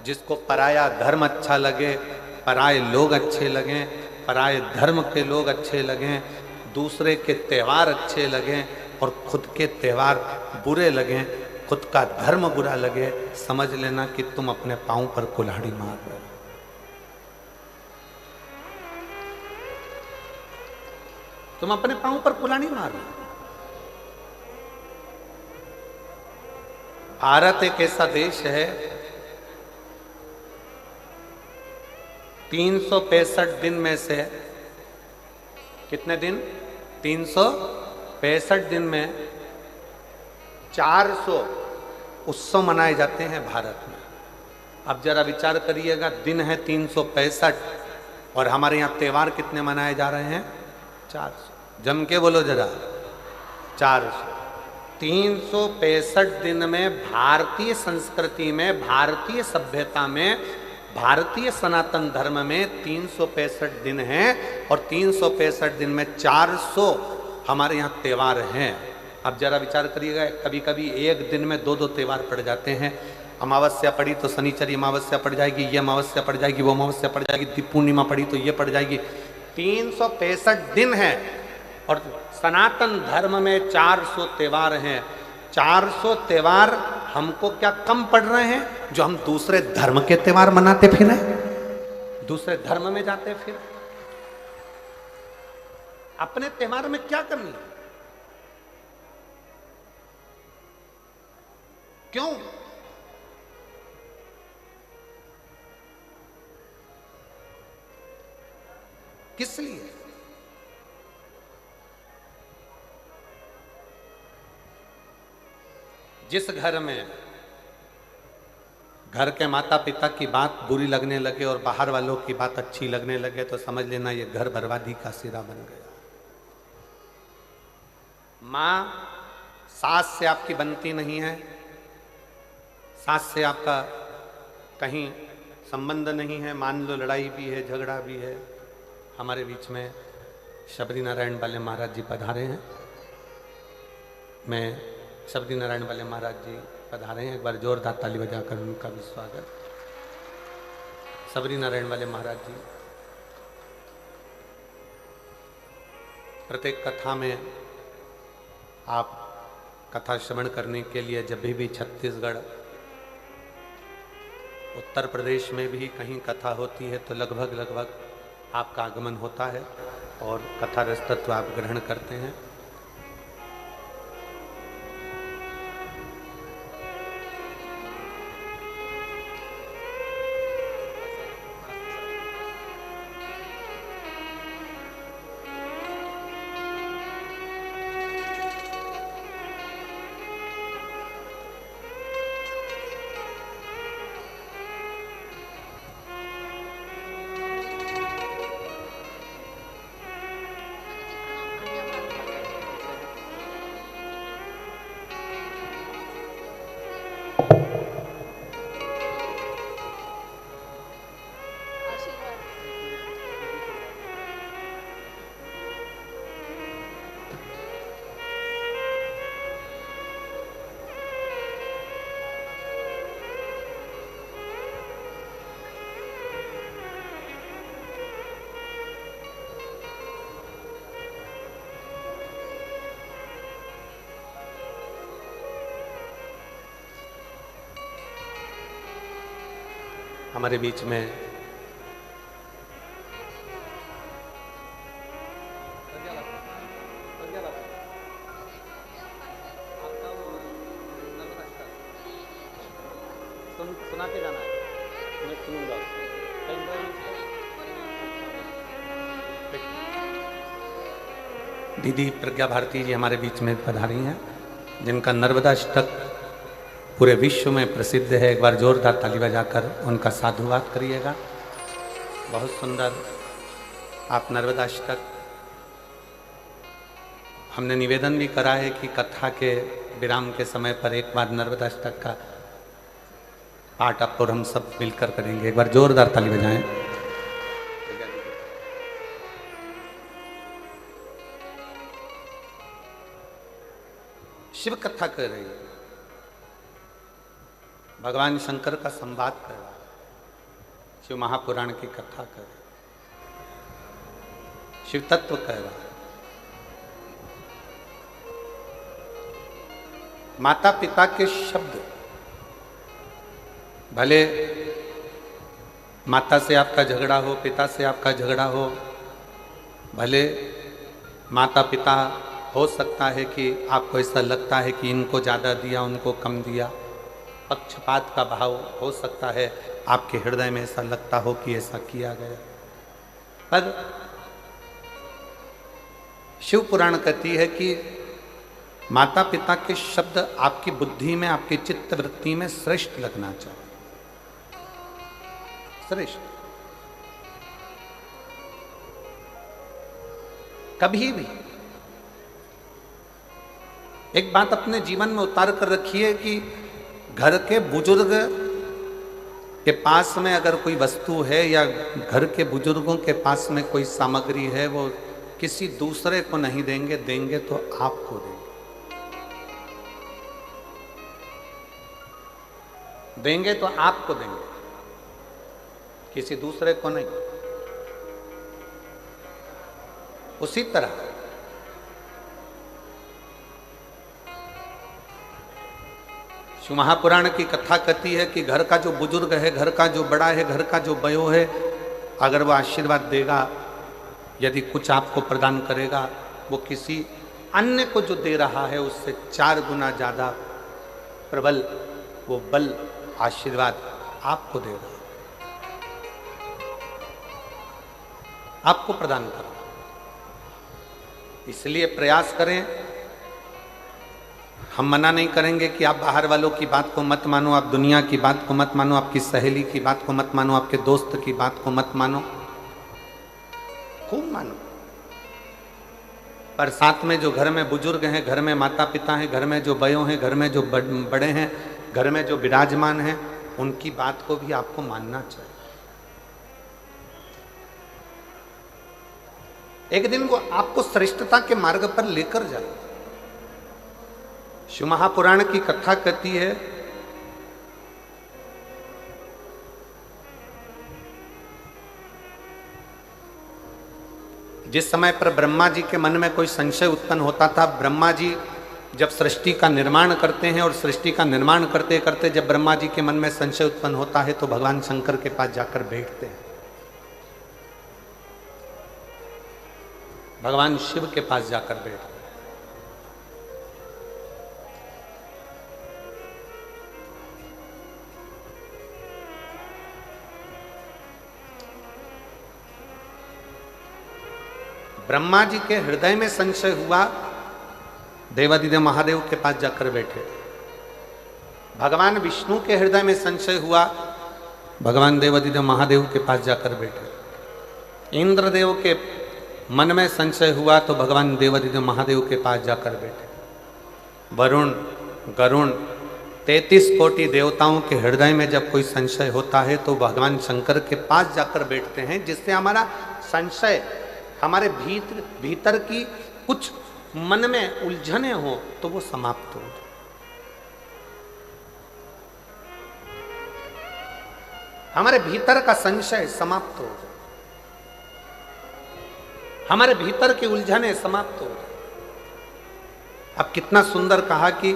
जिसको पराया धर्म अच्छा लगे, पराये लोग अच्छे लगें, पराये धर्म के लोग अच्छे लगें, दूसरे के त्यौहार अच्छे लगें और खुद के त्यौहार बुरे लगें, खुद का धर्म बुरा लगे, समझ लेना कि तुम अपने पांव पर कुल्हाड़ी मार रहे हो। तुम अपने पांव पर कुल्हाड़ी मार रहे हो। भारत एक ऐसा देश है, 365 दिन में से कितने दिन? 365 दिन में 400 उत्सव मनाए जाते हैं भारत में। अब जरा विचार करिएगा, दिन है 365 और हमारे यहाँ त्यौहार कितने मनाए जा रहे हैं? 400। जम के बोलो जरा, 400। 365 दिन में भारतीय संस्कृति में, भारतीय सभ्यता में, भारतीय सनातन धर्म में 365 दिन हैं और 365 दिन में 400 हमारे यहाँ त्यौहार हैं। अब जरा विचार करिएगा, कभी कभी एक दिन में 2-2 त्यौहार पड़ जाते हैं। अमावस्या पड़ी तो शनिचरी अमावस्या पड़ जाएगी, ये अमावस्या पड़ जाएगी, वो अमावस्या पड़ जाएगी, पूर्णिमा पड़ी तो ये पड़ जाएगी। 365 दिन है और सनातन धर्म में 400 त्यौहार हैं। 400 त्यौहार हमको क्या कम पड़ रहे हैं जो हम दूसरे धर्म के त्यौहार मनाते फिर, दूसरे धर्म में जाते फिर? अपने त्यौहार में क्या कमी है? क्यों? किस लिए? जिस घर में घर के माता पिता की बात बुरी लगने लगे और बाहर वालों की बात अच्छी लगने लगे तो समझ लेना ये घर बर्बादी का सिरा बन गया। माँ सास से आपकी बनती नहीं है, सास से आपका कहीं संबंध नहीं है, मान लो लड़ाई भी है, झगड़ा भी है। हमारे बीच में शबरी नारायण वाले महाराज जी पधारे हैं। मैं शबरी नारायण वाले महाराज जी पधारे हैं, एक बार जोरदार ताली बजाकर उनका भी स्वागत। शबरी नारायण वाले महाराज जी प्रत्येक कथा में आप कथा श्रवण करने के लिए जब भी छत्तीसगढ़, उत्तर प्रदेश में भी कहीं कथा होती है तो लगभग आपका आगमन होता है और कथा रस तत्व आप ग्रहण करते हैं। हमारे बीच में सुना के जाना है, मैं सुनूंगा। दीदी प्रज्ञा भारती जी हमारे बीच में पधारी हैं, जिनका नर्मदा अष्टक पूरे विश्व में प्रसिद्ध है। एक बार जोरदार ताली बजाकर उनका साधुवाद करिएगा। बहुत सुंदर आप नर्मदा अष्टक, हमने निवेदन भी करा है कि कथा के विराम के समय पर एक बार नर्मदा अष्टक का पाठ आप और हम सब मिलकर करेंगे। एक बार जोरदार ताली बजाएं। शिव कथा कर रही है, भगवान शंकर का संवाद कर रहा है। शिव महापुराण की कथा कर, शिव तत्व कह रहा है। माता पिता के शब्द, भले माता से आपका झगड़ा हो, पिता से आपका झगड़ा हो, भले माता पिता हो सकता है कि आपको ऐसा लगता है कि इनको ज़्यादा दिया उनको कम दिया, पक्षपात का भाव हो सकता है, आपके हृदय में ऐसा लगता हो कि ऐसा किया गया, पर शिव पुराण कहती है कि माता पिता के शब्द आपकी बुद्धि में, आपकी चित्त वृत्ति में श्रेष्ठ लगना चाहिए, श्रेष्ठ। कभी भी एक बात अपने जीवन में उतार कर रखिए कि घर के बुजुर्ग के पास में अगर कोई वस्तु है या घर के बुजुर्गों के पास में कोई सामग्री है, वो किसी दूसरे को नहीं देंगे, देंगे तो आपको देंगे, देंगे तो आपको देंगे, किसी दूसरे को नहीं। उसी तरह शिव महापुराण की कथा कहती है कि घर का जो बुजुर्ग है, घर का जो बड़ा है, घर का जो बयो है, अगर वो आशीर्वाद देगा, यदि कुछ आपको प्रदान करेगा, वो किसी अन्य को जो दे रहा है उससे 4 गुना ज्यादा प्रबल वो बल आशीर्वाद आपको दे रहा है, आपको प्रदान कर रहा है। इसलिए प्रयास करें, हम मना नहीं करेंगे कि आप बाहर वालों की बात को मत मानो, आप दुनिया की बात को मत मानो, आपकी सहेली की बात को मत मानो, आपके दोस्त की बात को मत मानो, खूब मानो, पर साथ में जो घर में बुजुर्ग हैं, घर में माता पिता हैं, घर में जो बयों हैं, घर में जो बड़े हैं, घर में जो विराजमान हैं, उनकी बात को भी आपको मानना चाहिए। एक दिन वो आपको श्रेष्ठता के मार्ग पर लेकर जाए। शिव महापुराण की कथा कहती है जिस समय पर ब्रह्मा जी के मन में कोई संशय उत्पन्न होता था, ब्रह्मा जी जब सृष्टि का निर्माण करते हैं और सृष्टि का निर्माण करते करते जब ब्रह्मा जी के मन में संशय उत्पन्न होता है तो भगवान शंकर के पास जाकर बैठते हैं, भगवान शिव के पास जाकर बैठते हैं। ब्रह्मा जी के हृदय में संशय हुआ, देवादिदेव महादेव के पास जाकर बैठे। भगवान विष्णु के हृदय में संशय हुआ, भगवान देवादिदेव महादेव के पास जाकर बैठे। इंद्रदेव के मन में संशय हुआ तो भगवान देवादिदेव महादेव के पास जाकर बैठे। वरुण, गरुण, 33 कोटि देवताओं के हृदय में जब कोई संशय होता है तो भगवान शंकर के पास जाकर बैठते हैं, जिससे हमारा संशय, हमारे भीतर की कुछ मन में उलझने हो तो वो समाप्त हो। हमारे भीतर का संशय समाप्त हो, हमारे भीतर की उलझने समाप्त हो। अब कितना सुंदर कहा कि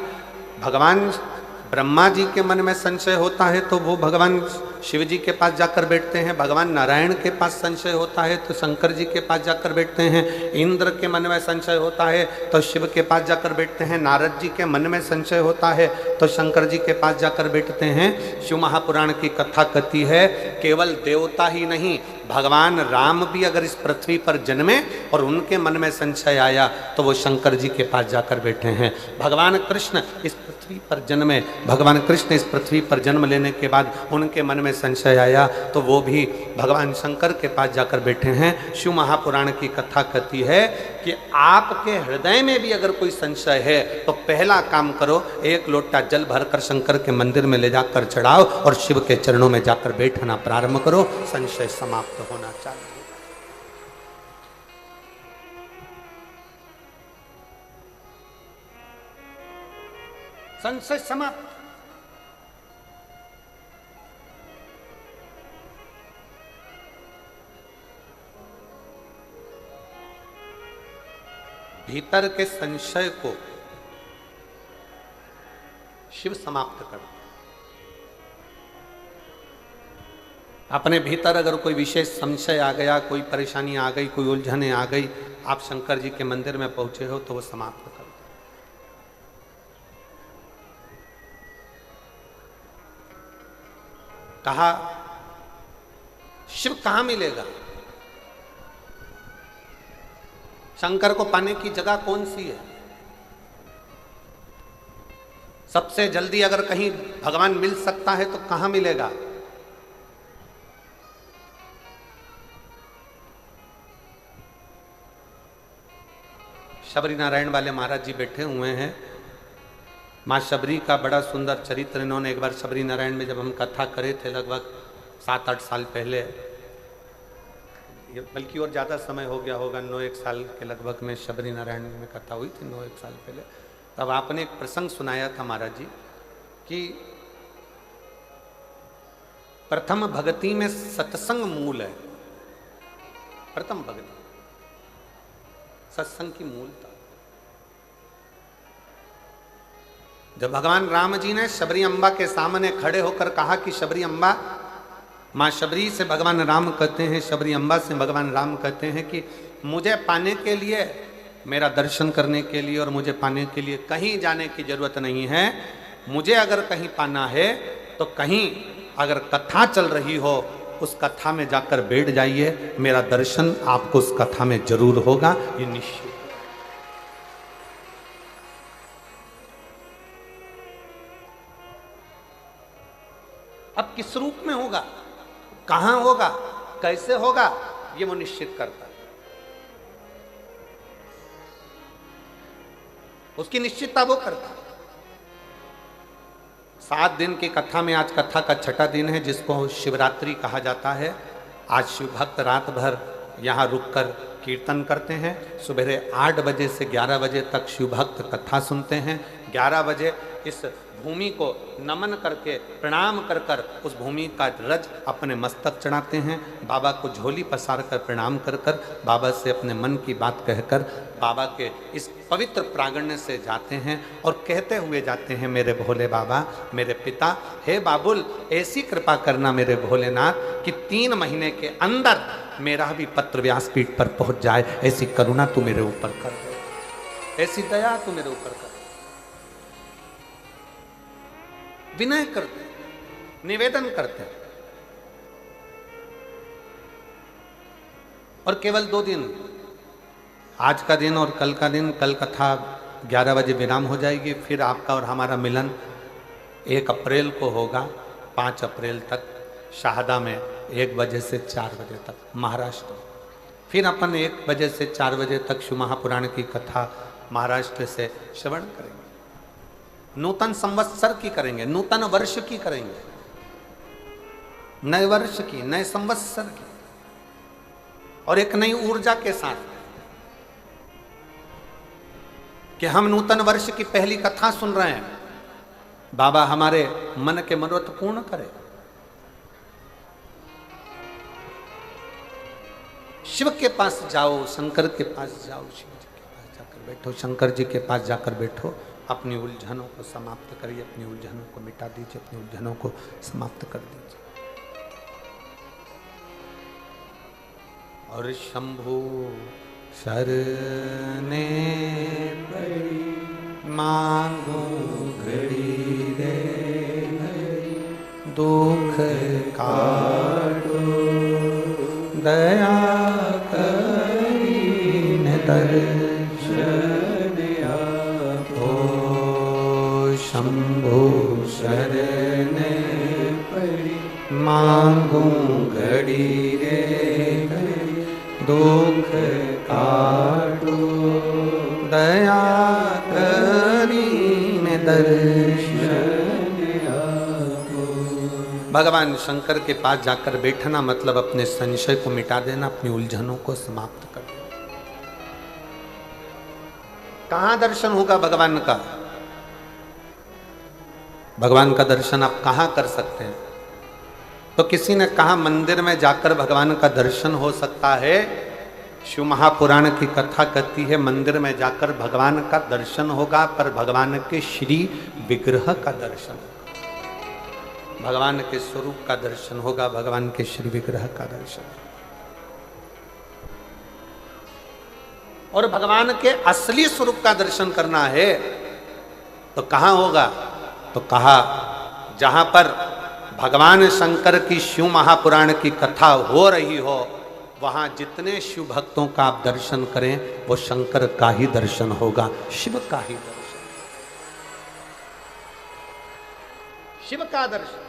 भगवान ब्रह्मा जी के मन में संशय होता है तो वो भगवान शिव जी के पास जाकर बैठते हैं, भगवान नारायण के पास संशय होता है तो शंकर जी के पास जाकर बैठते हैं, इंद्र के मन में संशय होता है तो शिव के पास जाकर बैठते हैं, नारद जी के मन में संशय होता है तो शंकर जी के पास जाकर बैठते हैं। शिव महापुराण की कथा कहती है केवल देवता ही नहीं, भगवान राम भी अगर इस पृथ्वी पर जन्मे और उनके मन में संशय आया तो वो शंकर जी के पास जाकर बैठे हैं। भगवान कृष्ण इस पृथ्वी पर जन्मे, भगवान कृष्ण इस पृथ्वी पर जन्म लेने के बाद उनके मन में संशय आया तो वो भी भगवान शंकर के पास जाकर बैठे हैं। शिव महापुराण की कथा कहती है कि आपके हृदय में भी अगर कोई संशय है तो पहला काम करो, 1 लोटा जल भरकर शंकर के मंदिर में ले जाकर चढ़ाओ और शिव के चरणों में जाकर बैठना प्रारंभ करो, संशय समाप्त होना चाहिए। संशय समाप्त। भीतर के संशय को शिव समाप्त कर दे। अपने भीतर अगर कोई विशेष संशय आ गया, कोई परेशानी आ गई, कोई उलझने आ गई, आप शंकर जी के मंदिर में पहुंचे हो तो वो समाप्त कर दो। कहा शिव कहां मिलेगा, शंकर को पाने की जगह कौन सी है? सबसे जल्दी अगर कहीं भगवान मिल सकता है तो कहां मिलेगा? शबरी नारायण वाले महाराज जी बैठे हुए हैं। माँ शबरी का बड़ा सुंदर चरित्र इन्होंने एक बार शबरी नारायण में जब हम कथा करे थे लगभग 7-8 साल पहले, बल्कि और ज़्यादा समय हो गया होगा, 9-1 साल के लगभग में शबरी नारायण में कथा हुई थी 9-1 साल पहले। तब आपने एक प्रसंग सुनाया था महाराज जी कि प्रथम भक्ति में सत्संग मूल है। प्रथम भक्ति सत्संग की मूलता। जब भगवान राम जी ने शबरी अम्बा के सामने खड़े होकर कहा कि शबरी अम्बा, माँ शबरी से भगवान राम कहते हैं, शबरी अम्बा से भगवान राम कहते हैं कि मुझे पाने के लिए, मेरा दर्शन करने के लिए और मुझे पाने के लिए कहीं जाने की जरूरत नहीं है। मुझे अगर कहीं पाना है तो कहीं अगर कथा चल रही हो उस कथा में जाकर बैठ जाइए, मेरा दर्शन आपको उस कथा में जरूर होगा, ये निश्चित। अब किस रूप में होगा, कहां होगा, कैसे होगा, ये वो निश्चित करता है। उसकी निश्चितता वो करता है। 7 दिन की कथा में आज कथा का 6ठा दिन है, जिसको शिवरात्रि कहा जाता है। आज शिव भक्त रात भर यहाँ रुककर कीर्तन करते हैं। सुबह 8 बजे से 11 बजे तक शिव भक्त कथा सुनते हैं। 11 बजे इस भूमि को नमन करके प्रणाम कर कर उस भूमि का रज अपने मस्तक चढ़ाते हैं। बाबा को झोली पसार कर प्रणाम कर कर बाबा से अपने मन की बात कहकर बाबा के इस पवित्र प्रांगण से जाते हैं और कहते हुए जाते हैं, मेरे भोले बाबा, मेरे पिता, हे बाबुल, ऐसी कृपा करना मेरे भोलेनाथ कि 3 महीने के अंदर मेरा भी पत्र व्यासपीठ पर पहुंच जाए। ऐसी करुणा तू मेरे ऊपर कर दे, ऐसी दया तू मेरे ऊपर कर। विनय करते, निवेदन करते हैं। और केवल 2 दिन, आज का दिन और कल का दिन, कल कथा 11 बजे विराम हो जाएगी। फिर आपका और हमारा मिलन 1 अप्रैल को होगा, 5 अप्रैल तक शाहदा में 1 बजे से 4 बजे तक महाराष्ट्र। फिर अपन 1 बजे से 4 बजे तक शिव महापुराण की कथा महाराष्ट्र से श्रवण करेंगे। नूतन संवत्सर की करेंगे, नूतन वर्ष की करेंगे, नए वर्ष की, नए संवत्सर की, और एक नई ऊर्जा के साथ कि हम नूतन वर्ष की पहली कथा सुन रहे हैं। बाबा हमारे मन के मनोरथ पूर्ण करे। शिव के पास जाओ, शंकर के पास जाओ, शिव जी के पास जाकर बैठो, शंकर जी के पास जाकर बैठो। अपनी उलझनों को समाप्त करिए, अपनी उलझनों को मिटा दीजिए, अपनी उलझनों को समाप्त कर दीजिए। और शंभु शरणे पड़ी मांगो घड़ी रे घड़ी, दुख काटो दया करीन दर्शन आपो। शंभु शरणे पड़ी मांगो घड़ी रे घड़ी, दुख काटो दया करीन दर्शन आपो। भगवान शंकर के पास जाकर बैठना मतलब अपने संशय को मिटा देना, अपनी उलझनों को समाप्त कर देना। कहां दर्शन होगा भगवान का? भगवान का दर्शन आप कहां कर सकते हैं? तो किसी ने कहा मंदिर में जाकर भगवान का दर्शन हो सकता है। शिव महापुराण की कथा कहती है मंदिर में जाकर भगवान का दर्शन होगा, पर भगवान के श्री विग्रह का दर्शन होगा, भगवान के स्वरूप का दर्शन होगा, भगवान के श्री विग्रह का दर्शन। और भगवान के असली स्वरूप का दर्शन करना है तो कहां होगा? तो कहा जहां पर भगवान शंकर की शिव महापुराण की कथा हो रही हो, वहां जितने शिव भक्तों का आप दर्शन करें वो शंकर का ही दर्शन होगा, शिव का ही दर्शन, शिव का दर्शन।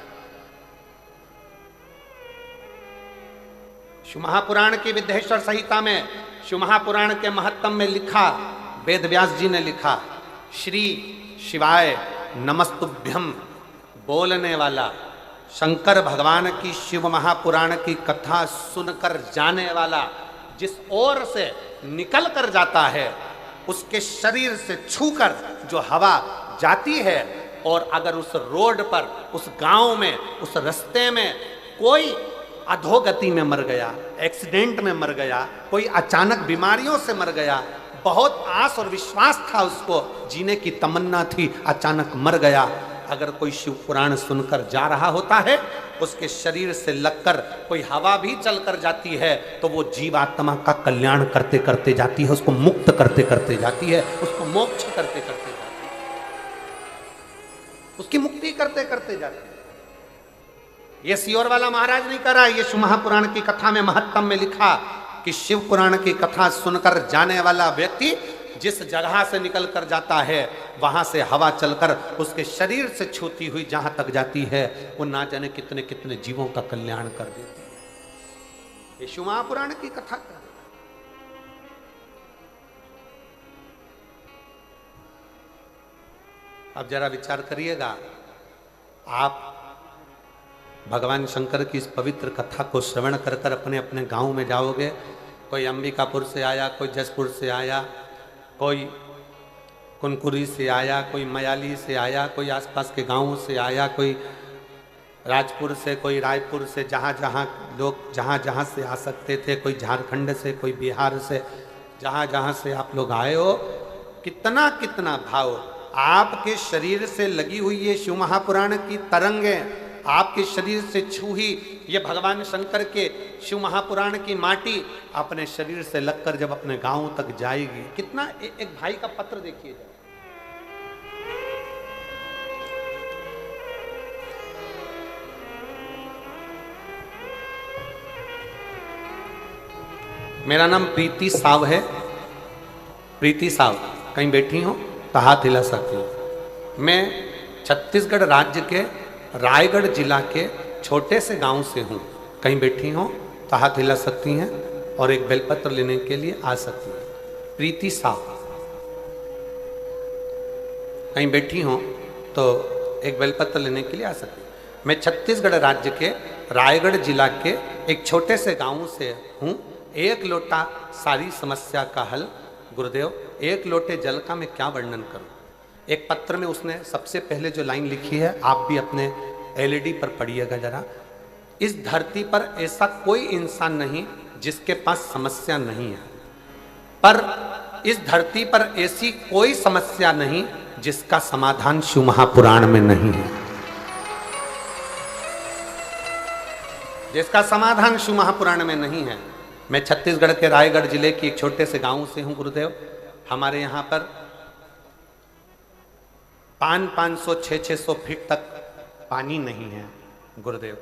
शिव महापुराण की विद्येश्वर संहिता में, शिव महापुराण के महत्तम में लिखा, वेद व्यास जी ने लिखा, श्री शिवाय नमस्तुभ्यम बोलने वाला, शंकर भगवान की शिव महापुराण की कथा सुनकर जाने वाला, जिस ओर से निकल कर जाता है उसके शरीर से छूकर जो हवा जाती है, और अगर उस रोड पर, उस गांव में, उस रास्ते में कोई अधोगति में मर गया, एक्सीडेंट में मर गया, कोई अचानक बीमारियों से मर गया, बहुत आस और विश्वास था उसको, जीने की तमन्ना थी, अचानक मर गया, अगर कोई शिव पुराण सुनकर जा रहा होता है, उसके शरीर से लगकर कोई हवा भी चलकर जाती है तो वो जीवात्मा का कल्याण करते करते जाती है, उसको मुक्त करते करते जाती है, उसको मोक्ष करते करते जाती है, उसकी मुक्ति करते करते जाती है। ये सियोर वाला महाराज नहीं कर रहा है, ये शिव महापुराण की कथा में महत्तम में लिखा कि शिव पुराण की कथा सुनकर जाने वाला व्यक्ति जिस जगह से निकल कर जाता है, वहां से हवा चलकर उसके शरीर से छूती हुई जहां तक जाती है, वो ना जाने कितने कितने जीवों का कल्याण कर देती है। ये शिव महापुराण की कथा कर। अब जरा विचार करिएगा, आप भगवान शंकर की इस पवित्र कथा को श्रवण कर कर अपने अपने गांव में जाओगे, कोई अंबिकापुर से आया, कोई जसपुर से आया, कोई कुनकुरी से आया, कोई मयाली से आया, कोई आसपास के गांवों से आया, कोई राजपुर से, कोई रायपुर से, जहाँ जहाँ लोग जहाँ जहाँ से आ सकते थे, कोई झारखंड से, कोई बिहार से, जहाँ जहाँ से आप लोग आए हो, कितना कितना भाव आपके शरीर से लगी हुई ये शिव महापुराण की तरंगें, आपके शरीर से छूही ये भगवान शंकर के शिव महापुराण की माटी अपने शरीर से लगकर जब अपने गांव तक जाएगी, कितना एक भाई का पत्र देखिए। मेरा नाम प्रीति साव है, प्रीति साव, कहीं बैठी हो तो हाथ हिला सकती हूँ। मैं छत्तीसगढ़ राज्य के रायगढ़ जिला के छोटे से गांव से हूँ, कहीं बैठी हो तो हाथ हिला सकती हैं और एक बेलपत्र लेने के लिए आ सकती हैं। प्रीति साव, कहीं बैठी हो तो एक बेलपत्र लेने के लिए आ सकती हैं। मैं छत्तीसगढ़ राज्य के रायगढ़ जिला के एक छोटे से गांव से हूँ। एक लोटा सारी समस्या का हल, गुरुदेव एक लोटे जल का मैं क्या वर्णन करूं। एक पत्र में उसने सबसे पहले जो लाइन लिखी है, आप भी अपने एलईडी पर पढ़िएगा जरा। इस धरती पर ऐसा कोई इंसान नहीं जिसके पास समस्या नहीं है, पर इस धरती पर ऐसी कोई समस्या नहीं जिसका समाधान शिव महापुराण में नहीं है, जिसका समाधान शिव महापुराण में नहीं है। मैं छत्तीसगढ़ के रायगढ़ जिले की एक छोटे से गांव से हूं गुरुदेव। हमारे यहाँ पर 500 600 फीट तक पानी नहीं है गुरुदेव।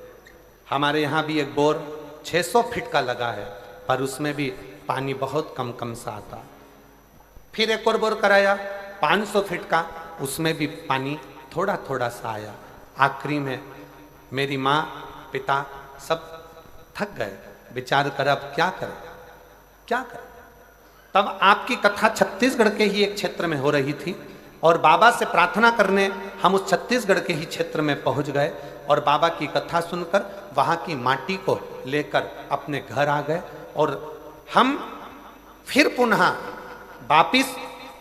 हमारे यहाँ भी एक बोर 600 फीट का लगा है, पर उसमें भी पानी बहुत कम कम सा आता। फिर एक और बोर कराया 500 फीट का, उसमें भी पानी थोड़ा थोड़ा सा आया। आखिरी में मेरी माँ पिता सब थक गए, विचार कर अब क्या करें क्या करें। तब आपकी कथा छत्तीसगढ़ के ही एक क्षेत्र में हो रही थी और बाबा से प्रार्थना करने हम उस छत्तीसगढ़ के ही क्षेत्र में पहुंच गए और बाबा की कथा सुनकर वहां की माटी को लेकर अपने घर आ गए। और हम फिर पुनः वापिस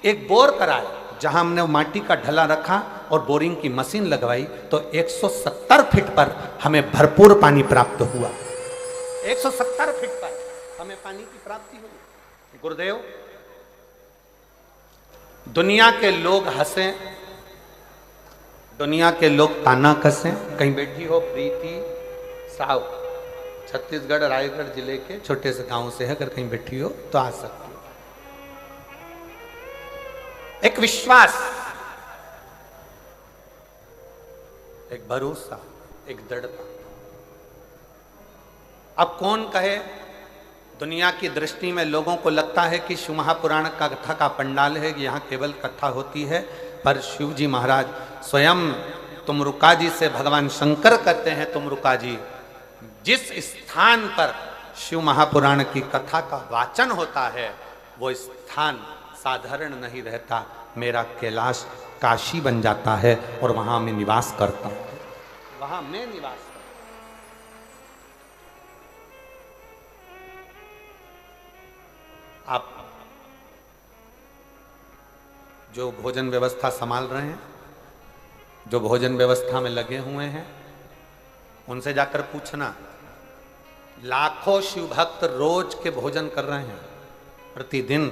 एक बोर कराए, जहां हमने वो माटी का ढला रखा और बोरिंग की मशीन लगवाई, तो 170 फीट पर हमें भरपूर पानी प्राप्त हुआ। 170 फीट पर हमें पानी की प्राप्ति हुई। गुरुदेव, दुनिया के लोग हंसें, दुनिया के लोग ताना कसें। कहीं बैठी हो प्रीति साहु, छत्तीसगढ़ रायगढ़ जिले के छोटे से गांव से है, अगर कहीं बैठी हो तो आ सकती हो। एक विश्वास, एक भरोसा, एक दृढ़ता। अब कौन कहे, दुनिया की दृष्टि में लोगों को लगता है कि शिव महापुराण का कथा का पंडाल है, यहाँ केवल कथा होती है, पर शिव जी महाराज स्वयं तुमरुका जी से भगवान शंकर कहते हैं, तुमरुका जी, जिस स्थान पर शिव महापुराण की कथा का वाचन होता है वो स्थान साधारण नहीं रहता, मेरा कैलाश काशी बन जाता है और वहां मैं निवास करता हूं, वहां मैं निवास करता हूं। आप जो भोजन व्यवस्था संभाल रहे हैं, जो भोजन व्यवस्था में लगे हुए हैं, उनसे जाकर पूछना, लाखों शिव भक्त रोज के भोजन कर रहे हैं प्रतिदिन।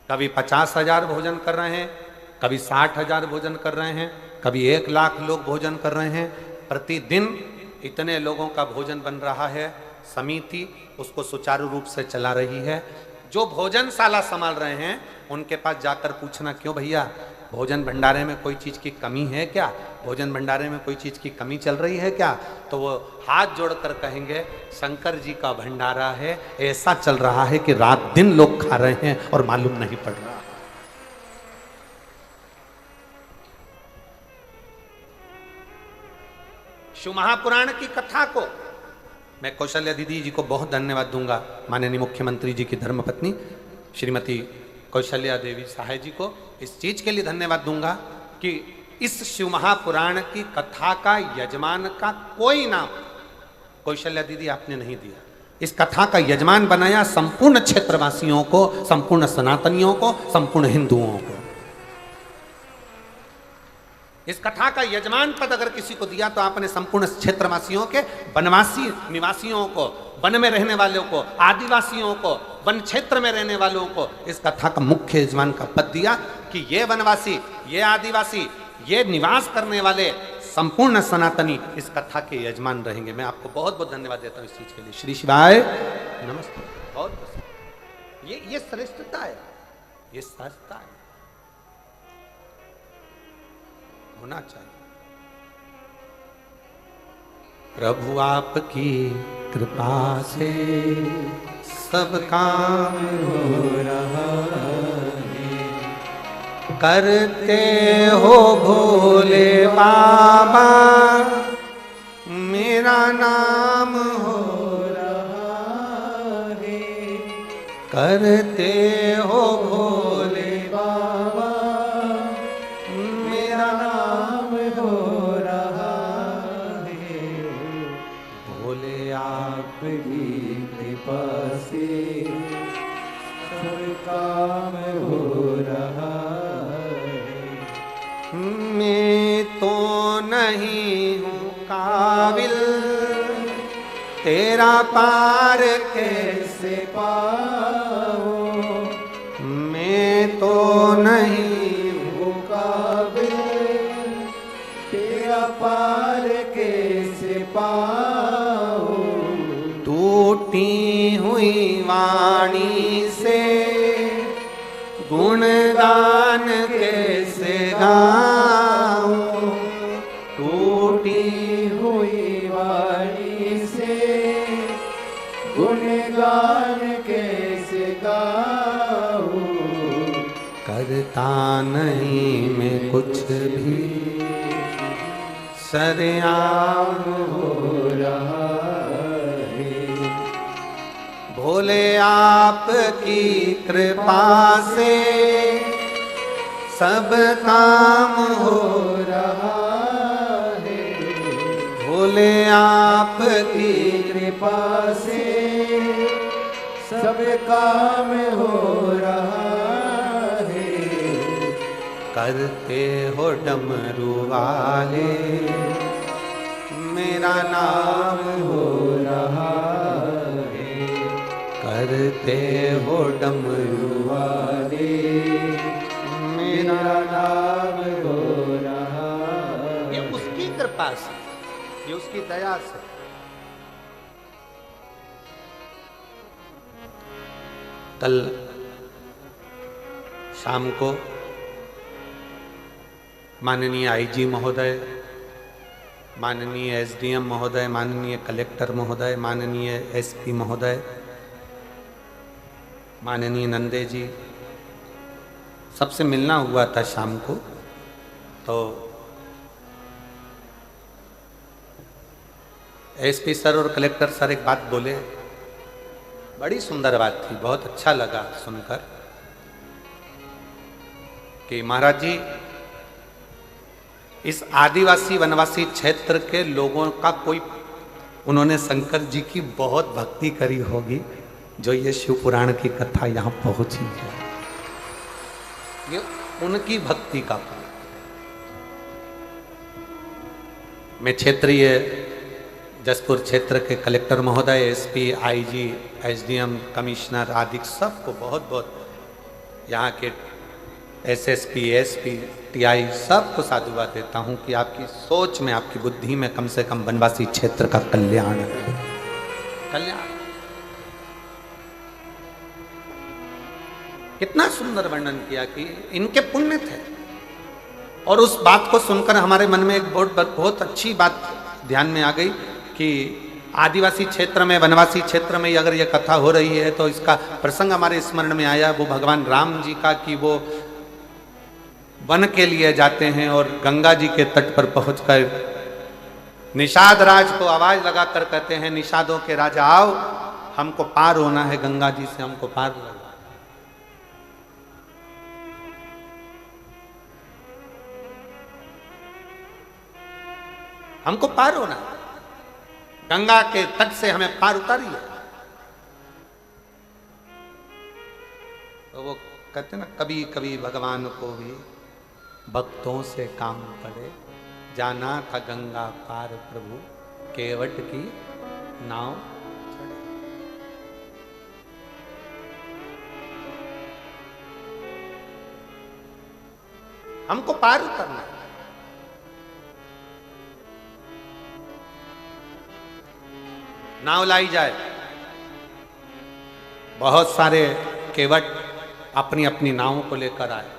कभी 50,000 भोजन कर रहे हैं, कभी 60,000 भोजन कर रहे हैं, कभी 1 लाख लोग भोजन कर रहे हैं। प्रतिदिन इतने लोगों का भोजन बन रहा है, समिति उसको सुचारू रूप से चला रही है। जो भोजनशाला संभाल रहे हैं उनके पास जाकर पूछना, क्यों भैया भोजन भंडारे में कोई चीज़ की कमी है क्या, भोजन भंडारे में कोई चीज़ की कमी चल रही है क्या? तो वो हाथ जोड़कर कहेंगे, शंकर जी का भंडारा है, ऐसा चल रहा है कि रात दिन लोग खा रहे हैं और मालूम नहीं पड़ रहा। शिव महापुराण की कथा को मैं कौशल्या दीदी जी को बहुत धन्यवाद दूंगा, माननीय मुख्यमंत्री जी की धर्मपत्नी श्रीमती कौशल्या देवी सहाय जी को इस चीज के लिए धन्यवाद दूंगा कि इस शिव महापुराण की कथा का यजमान का कोई नाम कौशल्या दीदी आपने नहीं दिया। इस कथा का यजमान बनाया संपूर्ण क्षेत्रवासियों को, संपूर्ण सनातनियों को, संपूर्ण हिंदुओं को। इस कथा का यजमान पद अगर किसी को दिया तो आपने संपूर्ण क्षेत्रवासियों के, वनवासी निवासियों को, वन में रहने वालों को, आदिवासियों को, वन क्षेत्र में रहने वालों को इस कथा का मुख्य यजमान का पद दिया कि ये वनवासी, ये आदिवासी, ये निवास करने वाले संपूर्ण सनातनी इस कथा के यजमान रहेंगे। मैं आपको बहुत बहुत धन्यवाद देता हूँ इस चीज के लिए। श्री शिवाय नमस्ते। बहुत ये श्रेष्ठता है, ये सहजता है, होना चाहिए। प्रभु आपकी कृपा से सब काम हो रहा है, करते हो भोले बाबा मेरा नाम हो रहा है, करते हो भोले बाबा मेरा नाम हो रहा है, भोले आपकी कृपा से सब काम हो रहा है। मैं तो नहीं हूँ काबिल, तेरा पार कैसे पाऊँ, मैं तो नहीं हूँ काबिल, तेरा पार कैसे पाऊँ, टूटी हुई वाणी से गुणगान कैसे गाऊं, टूटी हुई वाणी से गुणगान कैसे गाऊं, करता नहीं मैं कुछ भी, सरेआम हो रहा है, भोले आपकी कृपा से सब काम हो रहा है, भोले आपकी कृपा से सब काम हो रहा है, करते हो डमरू वाले मेरा नाम हो रहा है, करते बजते हो डमरू वाले, मेरा नाम हो रहा। ये उसकी कृपा से, ये उसकी दया से। कल शाम को माननीय आईजी महोदय, माननीय एसडीएम महोदय, माननीय कलेक्टर महोदय, माननीय एसपी महोदय, माननीय नंदे जी, सबसे मिलना हुआ था शाम को। तो एसपी सर और कलेक्टर सर एक बात बोले, बड़ी सुंदर बात थी, बहुत अच्छा लगा सुनकर कि महाराज जी इस आदिवासी वनवासी क्षेत्र के लोगों का कोई, उन्होंने शंकर जी की बहुत भक्ति करी होगी जो ये शिव पुराण की कथा यहाँ पहुंची है। ये उनकी भक्ति का फल। मैं क्षेत्रीय जसपुर क्षेत्र के कलेक्टर महोदय, एसपी, आईजी, एसडीएम, कमिश्नर आदि सबको बहुत बहुत, यहाँ के एसएसपी, एसपी, टीआई सबको साधुवाद देता हूँ कि आपकी सोच में, आपकी बुद्धि में कम से कम वनवासी क्षेत्र का कल्याण है। कल्याण कितना सुंदर वर्णन किया कि इनके पुण्य थे। और उस बात को सुनकर हमारे मन में एक बहुत अच्छी बात ध्यान में आ गई कि आदिवासी क्षेत्र में, वनवासी क्षेत्र में अगर ये कथा हो रही है तो इसका प्रसंग हमारे स्मरण में आया वो भगवान राम जी का, कि वो वन के लिए जाते हैं और गंगा जी के तट पर पहुंचकर निषाद राज को आवाज लगाकर कहते हैं, निषादों के राजा आओ, हमको पार होना है, गंगा जी से हमको पार लगा। हमको पार होना है, गंगा के तट से हमें पार उतारिए। तो वो कहते ना, कभी कभी भगवान को भी भक्तों से काम पड़े, जाना था गंगा पार प्रभु, केवट की नाव चढ़े। हमको पार उतरना है। नाव लाई जाए, बहुत सारे केवट अपनी अपनी नावों को लेकर आए।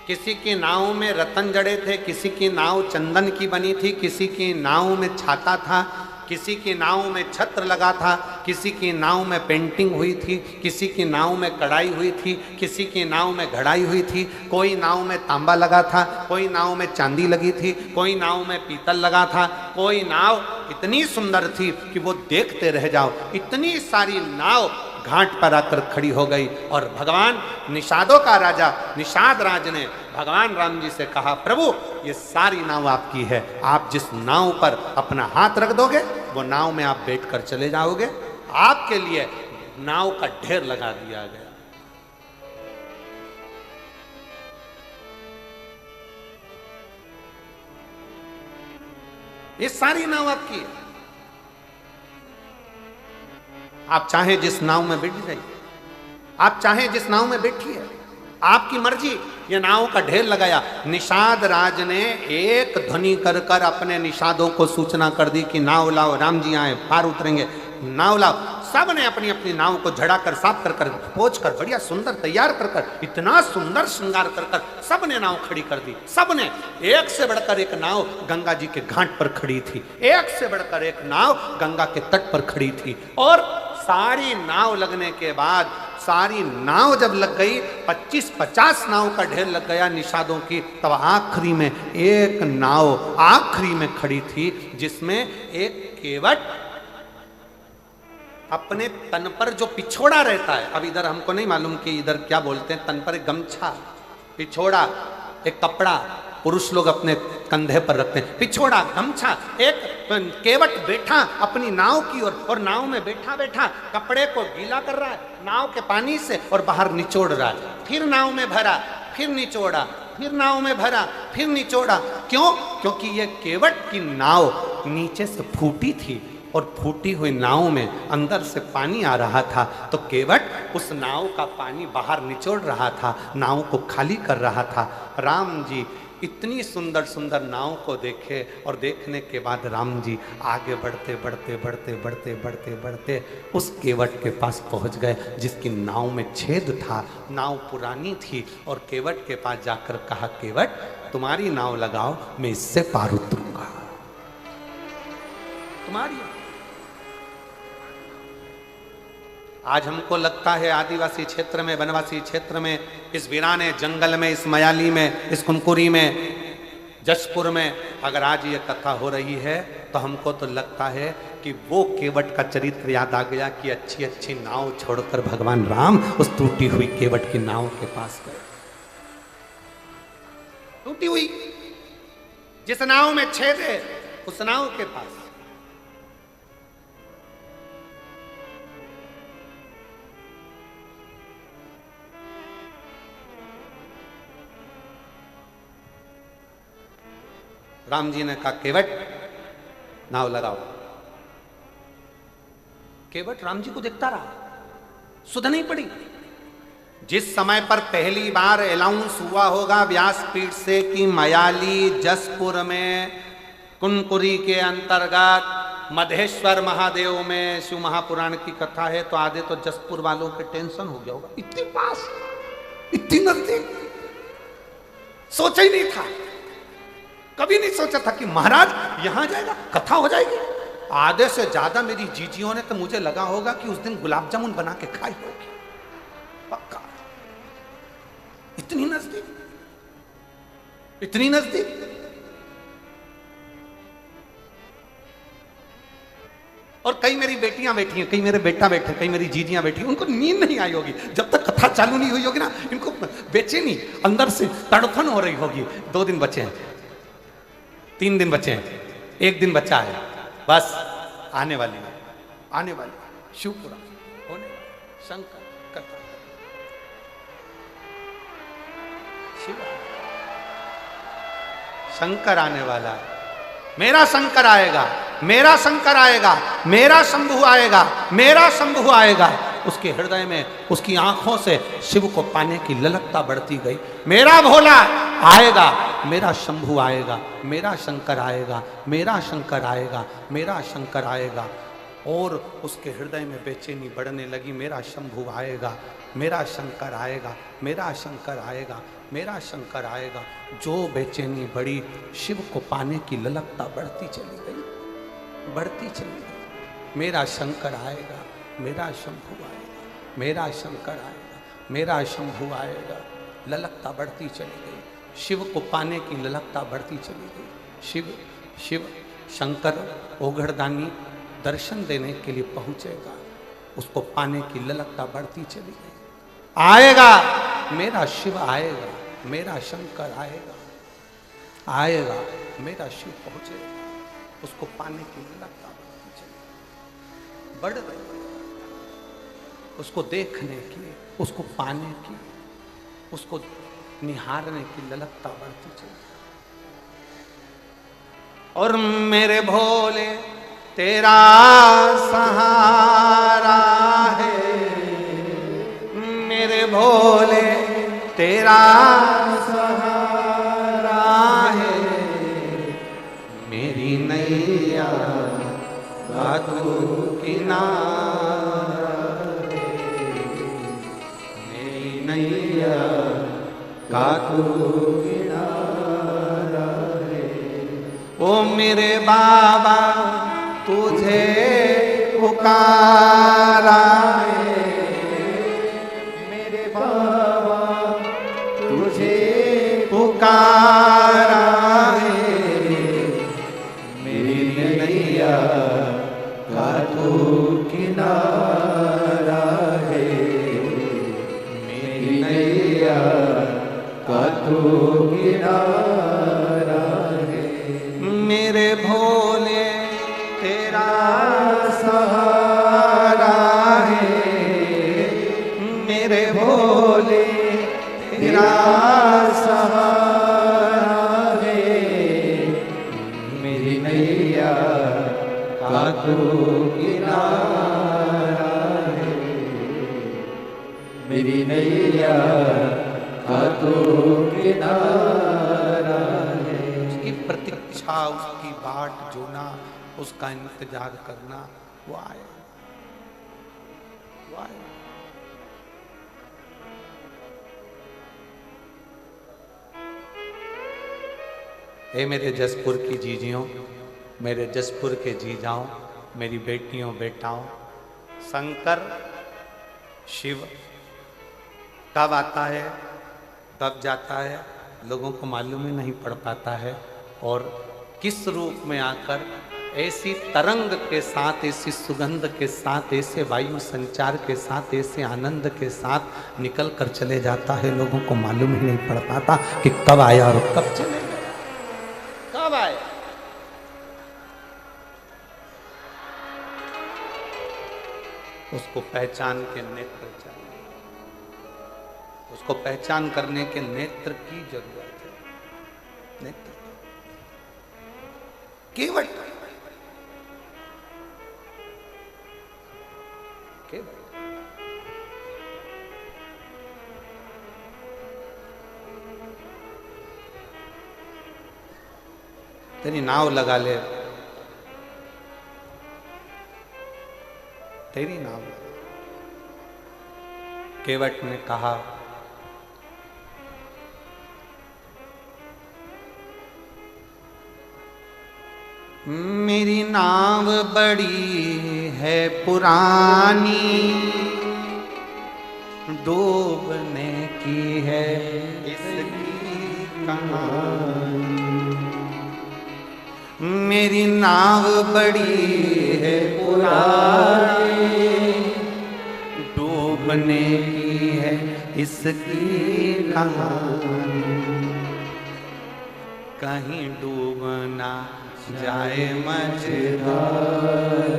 किसी की नाव में रतन जड़े थे, किसी की नाव चंदन की बनी थी, किसी की नाव में छाता था, किसी की नाव में छत्र लगा था, किसी की नाव में पेंटिंग हुई थी, किसी की नाव में कढ़ाई हुई थी, किसी की नाव में घड़ाई हुई थी, कोई नाव में तांबा लगा था, कोई नाव में चांदी लगी थी, कोई नाव में पीतल लगा था, कोई नाव इतनी सुंदर थी कि वो देखते रह जाओ। इतनी सारी नाव घाट पर आकर खड़ी हो गई और भगवान निषादों का राजा निषाद राज ने भगवान राम जी से कहा, प्रभु ये सारी नाव आपकी है, आप जिस नाव पर अपना हाथ रख दोगे वो नाव में आप बैठकर चले जाओगे। आपके लिए नाव का ढेर लगा दिया गया। ये सारी नाव आपकी है, आप चाहे जिस नाव में बैठ जाइए, आप चाहे जिस नाव में बैठिए, आपकी मर्जी। ये नाव का ढेर लगाया। निषाद राज ने एक ध्वनि कर कर अपने निषादों को सूचना कर दी कि नाव लाओ, राम जी आए, पार उतरेंगे, नाव लाओ। सब ने अपनी अपनी नाव को झड़ा कर, साफ कर कर, पोंछ कर, बढ़िया सुंदर तैयार कर कर, इतना सुंदर श्रृंगार कर कर सब ने नाव खड़ी कर दी। सब ने, एक से बढ़कर एक नाव गंगा जी के घाट पर खड़ी थी, एक से बढ़कर एक नाव गंगा के तट पर खड़ी थी। और सारी नाव लगने के बाद, सारी नाव जब लग गई, 25-50 नाव का ढेर लग गया निषादों की, तब आखिरी में एक नाव आखिरी में खड़ी थी जिसमें एक केवट अपने तन पर जो पिछोड़ा रहता है, अब इधर हमको नहीं मालूम कि इधर क्या बोलते हैं, तन पर एक गमछा, पिछोड़ा, एक कपड़ा पुरुष लोग अपने कंधे पर रखते हैं, पिछोड़ा, गमछा। एक केवट बैठा अपनी नाव की ओर और नाव में बैठा बैठा कपड़े को गीला कर रहा है नाव के पानी से और बाहर निचोड़ रहा है। फिर नाव में भरा, फिर निचोड़ा, फिर नाव में भरा, फिर निचोड़ा। क्यों? क्योंकि ये केवट की नाव नीचे से फूटी थी, और फूटी हुई नाव में अंदर से पानी आ रहा था, तो केवट उस नाव का पानी बाहर निचोड़ रहा था, नाव को खाली कर रहा था। राम जी इतनी सुंदर सुंदर नाव को देखे और देखने के बाद राम जी आगे बढ़ते बढ़ते बढ़ते बढ़ते बढ़ते बढ़ते उस केवट के पास पहुंच गए जिसकी नाव में छेद था। नाव पुरानी थी और केवट के पास जाकर कहा, केवट तुम्हारी नाव लगाओ, मैं इससे पार उतरूंगा। तुम्हारी आज हमको लगता है आदिवासी क्षेत्र में, वनवासी क्षेत्र में, इस वीराने जंगल में, इस मयाली में, इस कुनकुरी में, जशपुर में अगर आज ये कथा हो रही है तो हमको तो लगता है कि वो केवट का चरित्र याद आ गया कि अच्छी अच्छी नाव छोड़कर भगवान राम उस टूटी हुई केवट की नाव के पास गए। टूटी हुई जिस नाव में छेद है उस नाव के पास। राम जी ने कहा, केवट नाव लगाओ। केवट राम जी को देखता रहा, सुध नहीं पड़ी। जिस समय पर पहली बार अनाउंस हुआ होगा व्यासपीठ से कि मयाली जसपुर में कुनकुरी के अंतर्गत मधेश्वर महादेव में शिव महापुराण की कथा है, तो आधे तो जसपुर वालों के टेंशन हो गया होगा, इतनी पास, इतनी नजदीक, सोचा ही नहीं था, कभी नहीं सोचा था कि महाराज यहां जाएगा, कथा हो जाएगी। आधे से ज्यादा मेरी जीजियों ने तो मुझे लगा होगा कि उस दिन गुलाब जामुन बना के खाई होगी, पक्का। इतनी नजदीक, इतनी नजदीक। और कई मेरी बेटियां बैठी हैं, कई मेरे बेटा बैठे, कई मेरी जीजियां बैठी हैं, उनको नींद नहीं आई होगी जब तक कथा चालू नहीं हुई होगी ना, इनको बेचैनी अंदर से तड़फन हो रही होगी। 2 दिन बचे हैं, 3 दिन बचे हैं, 1 दिन बचा है, बस आने वाली है, आने वाली है, शिवपुरा होने वाली, शंकर कथा, शिव शंकर आने वाला है। मेरा शंकर आएगा, मेरा शंकर आएगा, मेरा शंभु आएगा, मेरा शंभु आएगा। उसके हृदय में, उसकी आंखों से शिव को पाने की ललकता बढ़ती गई। मेरा भोला आएगा, मेरा शंभु आएगा, मेरा शंकर आएगा, मेरा शंकर आएगा, मेरा शंकर आएगा। और उसके हृदय में बेचैनी बढ़ने लगी, मेरा शंभु आएगा, मेरा शंकर आएगा, मेरा शंकर आएगा, मेरा शंकर आएगा। जो बेचैनी बढ़ी, शिव को पाने की ललकता बढ़ती चली गई, बढ़ती चली गई। मेरा शंकर आएगा, मेरा शंभु आएगा, मेरा शंकर आएगा, मेरा शंभु आएगा। ललकता बढ़ती चली गई, शिव को पाने की ललकता बढ़ती चली गई। शिव शिव शंकर ओघड़दानी दर्शन देने के लिए पहुंचेगा, उसको पाने की ललकता बढ़ती चली गई। आएगा, मेरा शिव आएगा, मेरा शंकर आएगा, आएगा, मेरा शिव पहुंचेगा, उसको पाने की ललकता बढ़ती चली, बढ़ रही, उसको देखने की, उसको पाने की, उसको निहारने की ललकता बढ़ती चली। और मेरे भोले तेरा सहारा है, मेरे भोले तेरा सहारा है, मेरी नैया का तू किनारा है, मेरी नैया का तू किनारा है। ओ मेरे बाबा तुझे पुकारा है, मेरे बाबा तुझे पुकारा है, मेरी नैया का तू किनारा है, मेरी नैया का तू किनारा है। मेरे भोले तेरा सहारा है, मेरे भोले तेरा सहारा है, मेरी नैया का तो किनारा है, मेरी नैया का तो किनारा है। उसकी प्रतीक्षा, उसकी बाट जोना, उसका इंतजार करना, वो आए, वो आए। हे मेरे जसपुर की जीजियों, मेरे जसपुर के जीजाओं, मेरी बेटियों बेटाओं, शंकर शिव कब आता है कब जाता है लोगों को मालूम ही नहीं पड़ पाता है, और किस रूप में आकर ऐसी तरंग के साथ, ऐसी सुगंध के साथ, ऐसे वायु संचार के साथ, ऐसे आनंद के साथ निकल कर चले जाता है, लोगों को मालूम ही नहीं पड़ पाता कि कब आया और कब चले गया, कब आए। उसको पहचान के नेत्र चाहिए, उसको पहचान करने के नेत्र की जरूरत है, नेत्र केवट, केवट। तेरी नाव लगा ले, तेरी नाव। केवट ने कहा, मेरी नाव बड़ी है पुरानी, डूबने की है इसकी कहानी। मेरी नाव बड़ी है पुरानी, डूबने की है इसकी कहानी। कहीं डूबना जाए मझधार,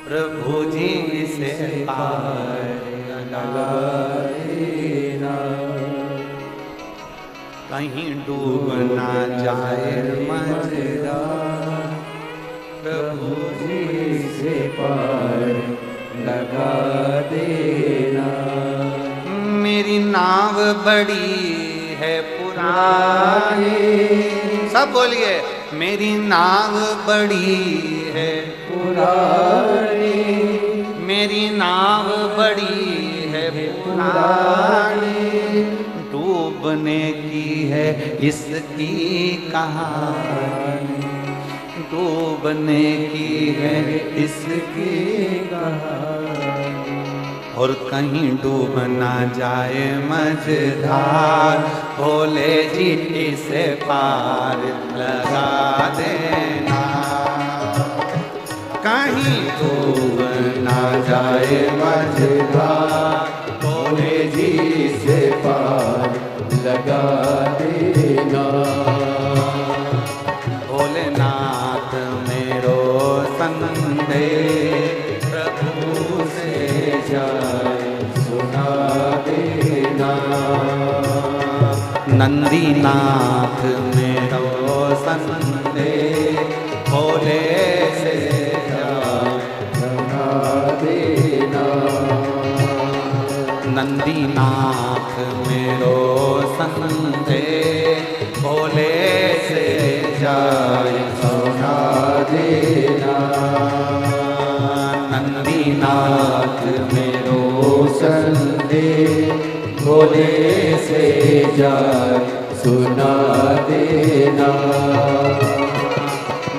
प्रभु जी से पार लगा देना। कहीं डूबना जाए मझधार, प्रभु जी से पार लगा देना। मेरी नाव बड़ी है पुरानी, सब बोलिए, मेरी नाव बड़ी है पुरानी, मेरी नाव बड़ी है पुरानी, डूबने की है इसकी कहानी, डूबने की है इसकी कहानी। और कहीं डूब ना जाए मझधार, भोले जी इसे पार लगा देना। कहीं डूब ना जाए मझधार, भोले जी से पार लगा देना। भोलेनाथ मेरो संदेश प्रभु से जाए सुना देना। नंदीनाथ मेरो संदेश भोले से जाए सुना देना। नंदीनाथ मेरो संदेश भोले से जाए सुना देना। नंदीनाथ मेरो संदेश भोले से जाए सुना देना।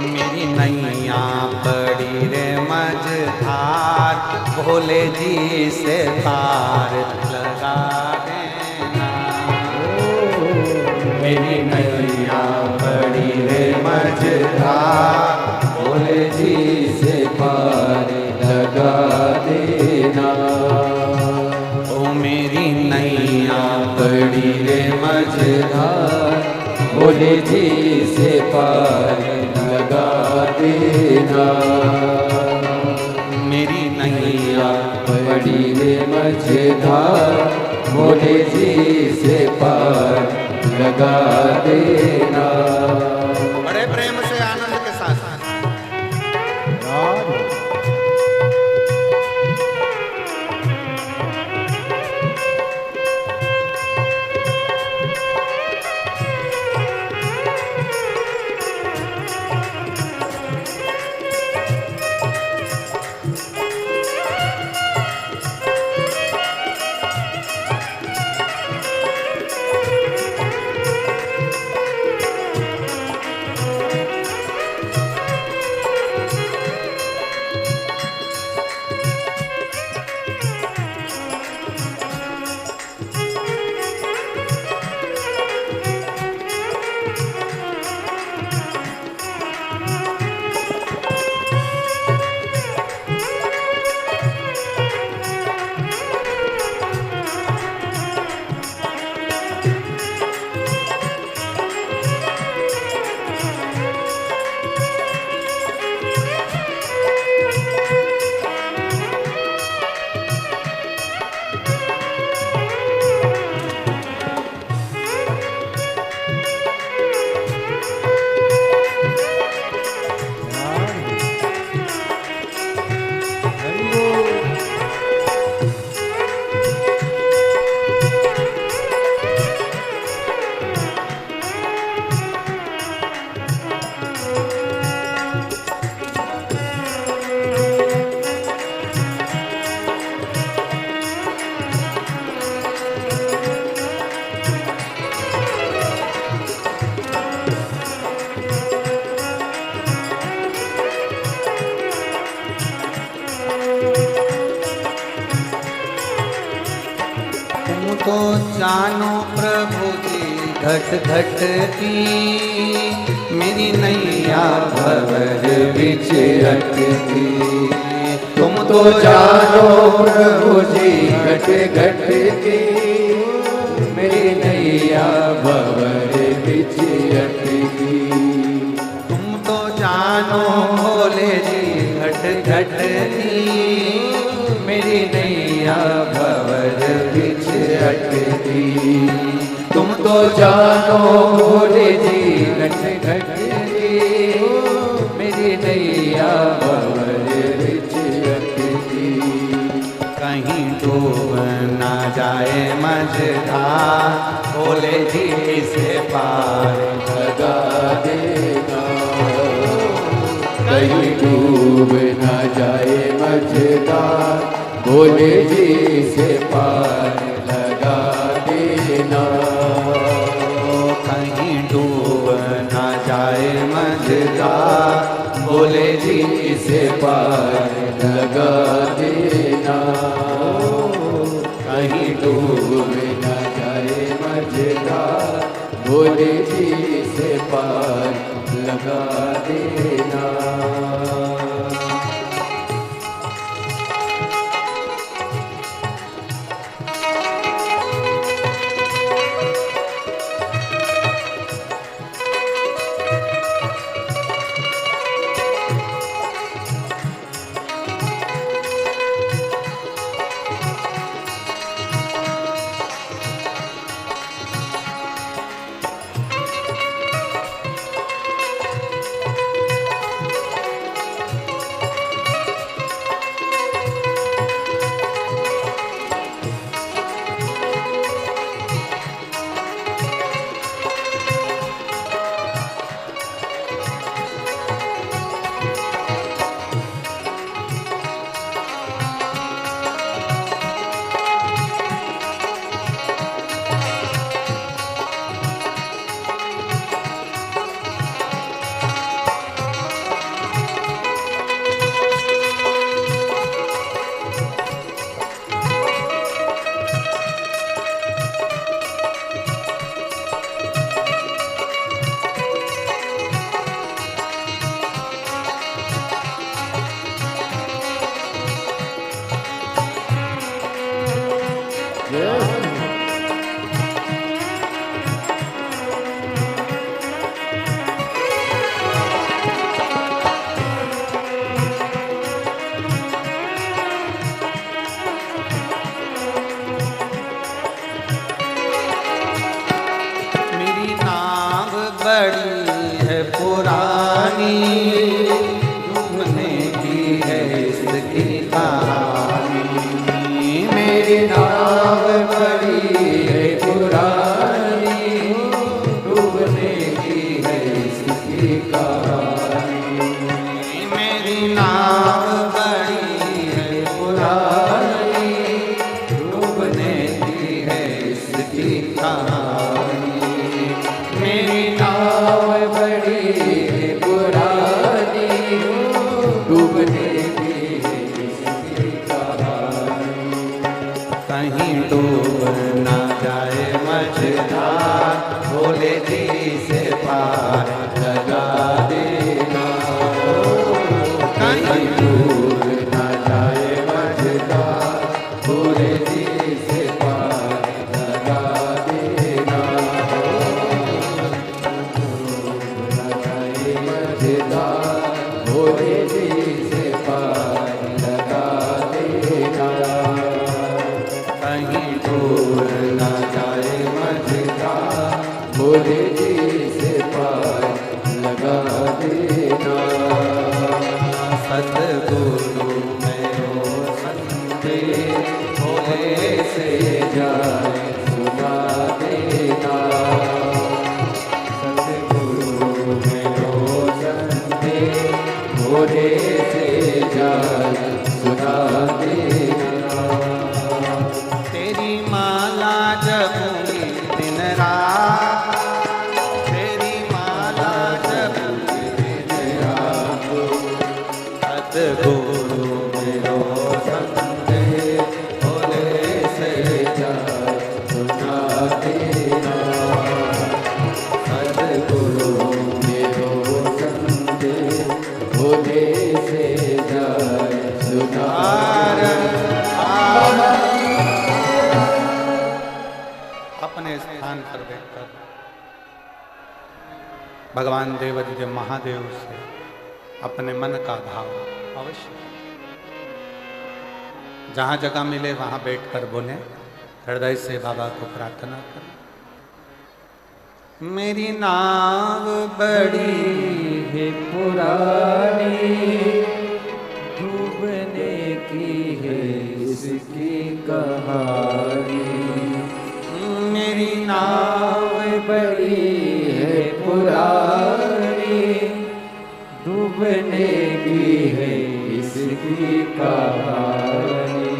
मेरी नैया पड़ी रे मझधार, भोले जी से पार लगा देना। मेरी नैया पड़ी रे मझधार, भोले जी से पार लगा देना। ओ मेरी नैया पड़ी रे मझधार, भोले जी से पार लगा देना। मेरी नैया पड़ी रे मझधार, भोले जी से पार लगा देना। बड़े प्रेम से आनंद के साथ तो जानो प्रभु जी घट घट की, मेरी नैया भंवर बिच अटकी। तुम तो जानो प्रभु जी घट घट की, मेरी नैया भंवर बिच अटकी। तुम तो जानो भोले जी घट घट की, मेरी नैया भंवर बिच अटकी। तुम तो जानो भोले जी घट घट की, मेरी नैया भंवर बिच अटकी। कहीं डूब ना जाए मझधार, भोले जी से पार लगा देना। कहीं डूब न जाए मझधार, भोले जी से पार लगा देना। कहीं डूब ना जाए मझधार, भोले जी से पार लगा देना। कहीं डूब न जाए मझधार, भोले जी से पार लगा देना। बड़ी है पुरानी, तुमने की है इसकी कहानी। मेरी नाव बड़ी है पुरानी, डूबने की है इसकी कहानी। मेरी नाव बड़ी है पुरानी, डूबने की है इसकी कहानी। मेरी नाव बड़ी है पुरानी, डूबने की है इसकी कहानी। कहीं डूब ना जाए मझधार, भोले जी से पार लगा देना। कहीं डूब न जाए मझधार, भोले जी से पार लगा देना। डूब न जाए मझधार, भोले जी से पार लगा देना। कहीं डूब ना जाए मझधार, भोले जी से पार लगा देना। सतगुरु में हो संदेश, भोले से जाए सुना देना। सतगुरु में हो संदेश, भोले से जाए सुना देना। तेरी माला जपूंगी दिन रात, तेरी माला जपूंगी दिन रात। सतगुरु मेरो संदेश, भोले से जाए देवादिदेव महादेव से अपने मन का भाव अवश्य जहाँ जगह मिले वहाँ बैठकर बोले, हृदय से बाबा को प्रार्थना करें। मेरी नाव बड़ी है पुरानी, डूबने की है इसकी कहानी। मेरी नाव बड़ी है पुरानी, डूबने की है इसकी कहानी।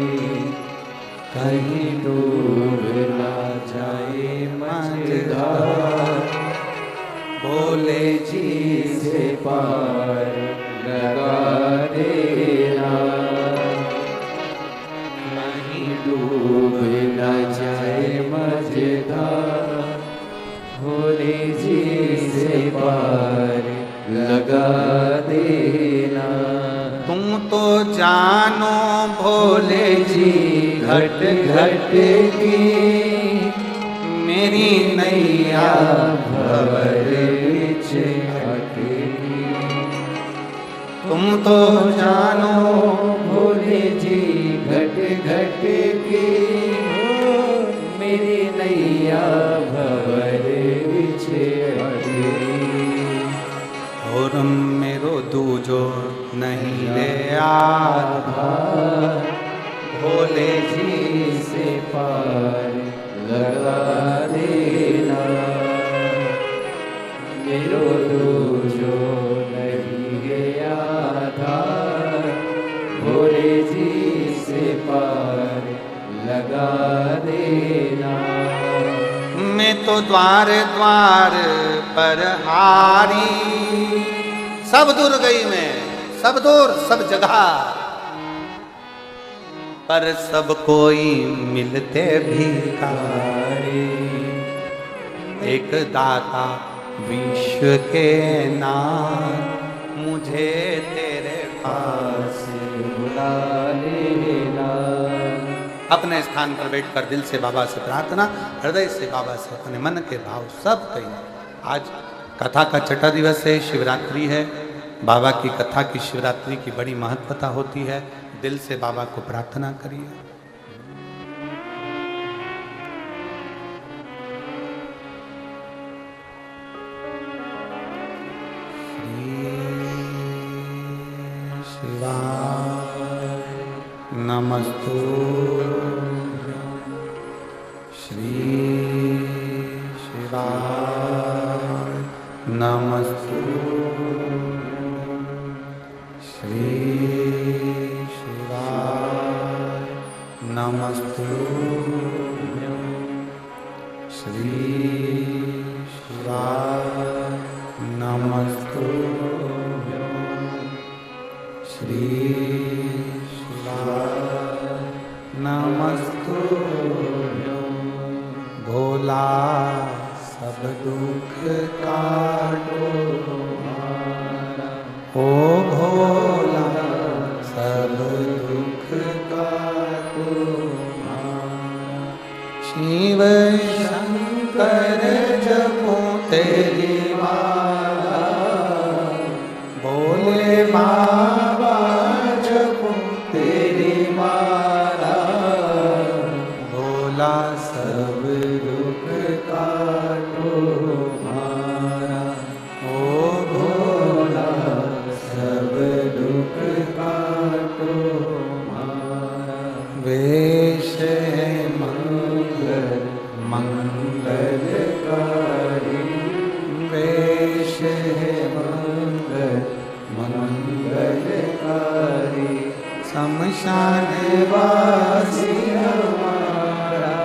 कहीं डूब ना जाए मझधार, भोले जी से पार लगा देना। कहीं डूब ना जाए मझधार, भोले जी से पार लगा देना। तुम तो जानो भोले जी घट घट की मेरी नैया भंवर बिच अटकी। तुम तो जानो भोले जी घट घट की मेरी नैया भंवर बिच अटकी। और मेरो दूजो नहीं ले आधा, भोले जी से पार लगा देना। मेरो दूजो नहीं है आधार, भोले जी से पार लगा देना। मैं तो द्वार द्वार पर हारी, सब दूर गई मैं, सब दूर सब जगह, पर सब कोई मिलते भिखारी। एक दाता विश्व के नाम, मुझे तेरे पास बुला लेना। अपने स्थान पर बैठकर दिल से बाबा से प्रार्थना, हृदय से बाबा से अपने मन के भाव सब कहिए। आज कथा का छठा दिवस है, शिवरात्रि है। बाबा की कथा की शिवरात्रि की बड़ी महत्वता होती है। दिल से बाबा को प्रार्थना करिए। श्री शिवाय नमस्तु, श्री शिवाय नमस्तु, श्री शिवाय नमस्तु, श्री शिवाय नमस्तु, श्री शिवाय नमस्तु। भोला सब दुख काटो, ओ भोला सब दुख काटो। शिव शंकर जपो तेरी माला, भोले बाबा जपो तेरी माला। भोला सब दुख काटो मारा, ओ भोला सब दुख काटो मारा। वेश है मंगल मंगलकारी, वेश है मंगल मंगलकारी। शमशान वासी हमारा,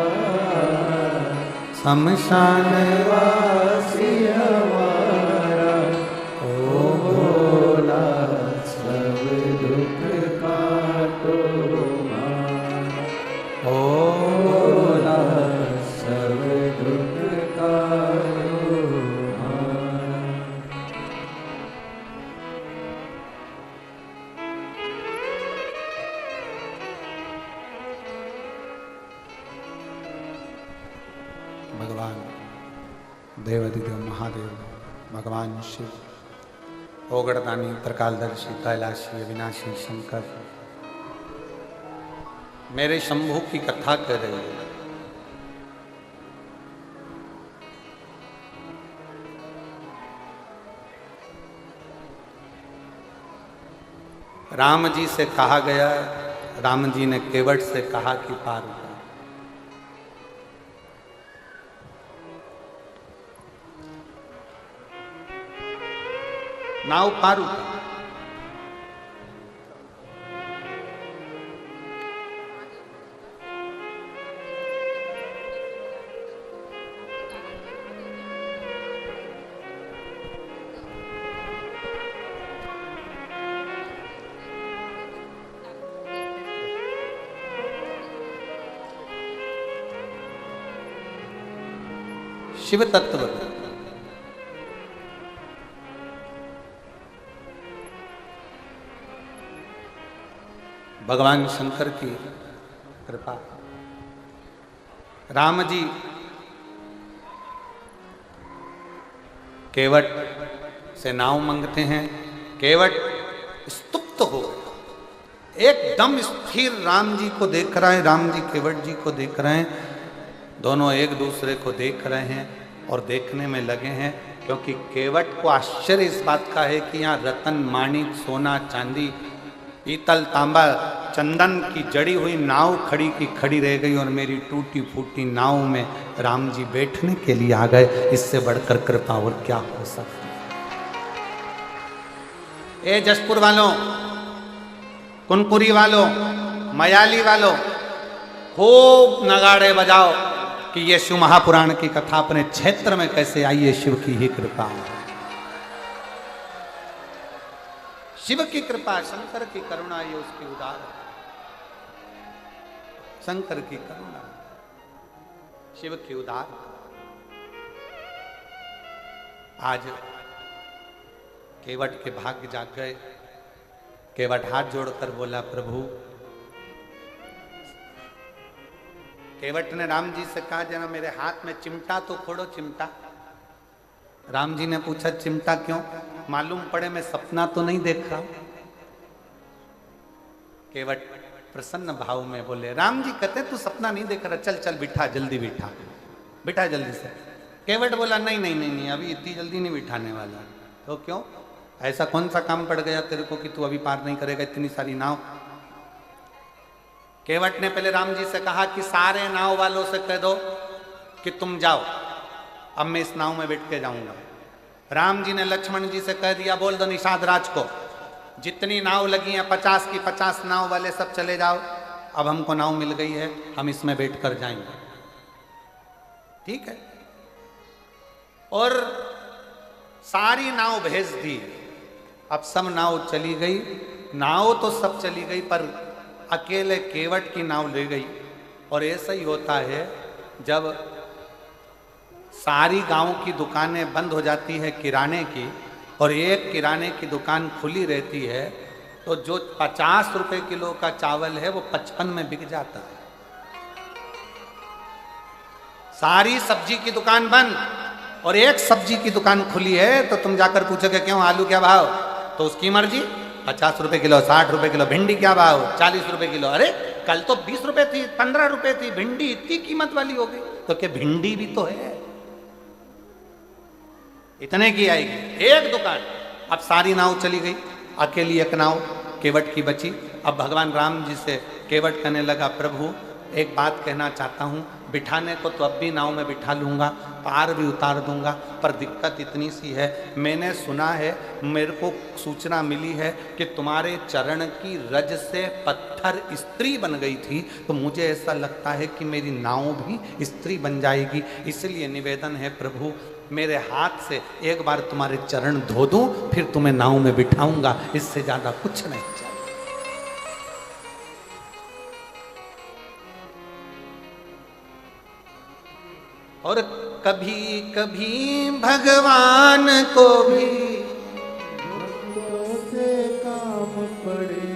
शमशान वासी हमारा। ओ भोला सब दुख काटो मारा, ओ भोला सब दुख काटो मारा। भगवान देवादिदेव महादेव, भगवान शिव ओगड़दानी त्रिकालदर्शी कैलाशी अविनाशी शंकर मेरे शंभू की कथा कर रहे हैं। राम जी से कहा गया, राम जी ने केवट से कहा कि पार उतार। नाव पार उतार। शिव तत्व भगवान शंकर की कृपा। राम जी केवट से नाव मांगते हैं, केवट स्तुप्त हो एकदम स्थिर राम जी को देख रहा है, राम जी केवट जी को देख रहे हैं, दोनों एक दूसरे को देख रहे हैं और देखने में लगे हैं, क्योंकि केवट को आश्चर्य इस बात का है कि यहाँ रतन माणिक सोना चांदी पीतल तांबा चंदन की जड़ी हुई नाव खड़ी की खड़ी रह गई और मेरी टूटी फूटी नाव में राम जी बैठने के लिए आ गए। इससे बढ़कर कृपा और क्या हो सकती। ए जसपुर वालों, कुनपुरी वालों, मयाली वालों, खूब नगाड़े बजाओ कि ये शिव महापुराण की कथा अपने क्षेत्र में कैसे आई है। शिव की ही कृपा, शिव की कृपा, शंकर की करुणा, ये उसकी उदार, शंकर की करुणा, शिव की उदार। आज केवट के भाग्य जाग गए। केवट हाथ जोड़कर बोला, प्रभु। केवट ने राम जी से कहा, जरा मेरे हाथ में चिमटा तो फोड़ो, चिमटा। राम जी ने पूछा, चिमटा क्यों? मालूम पड़े मैं सपना तो नहीं देख रहा। केवट प्रसन्न भाव में बोले, राम जी कहते तू सपना नहीं देख रहा, चल चल बिठा, जल्दी बिठा, बिठा जल्दी से। केवट बोला, नहीं नहीं नहीं नहीं, अभी इतनी जल्दी नहीं बिठाने वाला। तो क्यों? ऐसा कौन सा काम पड़ गया तेरे को कि तू अभी पार नहीं करेगा इतनी सारी नाव? केवट ने पहले राम जी से कहा कि सारे नाव वालों से कह दो कि तुम जाओ, अब मैं इस नाव में बैठ के जाऊंगा। राम जी ने लक्ष्मण जी से कह दिया, बोल दो निषाद राज को, जितनी नाव लगी हैं 50 की 50 नाव वाले सब चले जाओ, अब हमको नाव मिल गई है, हम इसमें बैठ कर जाएंगे। ठीक है। और सारी नाव भेज दी। अब सब नाव चली गई। नाव तो सब चली गई पर अकेले केवट की नाव ले गई। और ऐसा ही होता है, जब सारी गांव की दुकानें बंद हो जाती है किराने की और एक किराने की दुकान खुली रहती है, तो जो 50 रुपए किलो का चावल है वो 55 में बिक जाता है। सारी सब्जी की दुकान बंद और एक सब्जी की दुकान खुली है, तो तुम जाकर पूछोगे क्यों, आलू क्या भाव? तो उसकी मर्जी, 50 रुपए किलो, 60 रुपए किलो। भिंडी क्या भाव? 40 रुपए किलो। अरे कल तो 20 रुपए थी, 15 रुपए थी, भिंडी इतनी कीमत वाली हो गई। तो क्या भिंडी भी तो है, इतने की आएगी एक दुकान। अब सारी नाव चली गई, अकेली एक नाव केवट की बची। अब भगवान राम जी से केवट कहने लगा, प्रभु एक बात कहना चाहता हूँ, बिठाने को तो अब भी नाव में बिठा लूँगा, पार भी उतार दूंगा, पर दिक्कत इतनी सी है, मैंने सुना है, मेरे को सूचना मिली है कि तुम्हारे चरण की रज से पत्थर स्त्री बन गई थी, तो मुझे ऐसा लगता है कि मेरी नाव भी स्त्री बन जाएगी। इसलिए निवेदन है प्रभु, मेरे हाथ से एक बार तुम्हारे चरण धो दूं, फिर तुम्हें नाव में बिठाऊंगा, इससे ज्यादा कुछ नहीं चाहिए। और कभी कभी भगवान को भी से काम पड़े,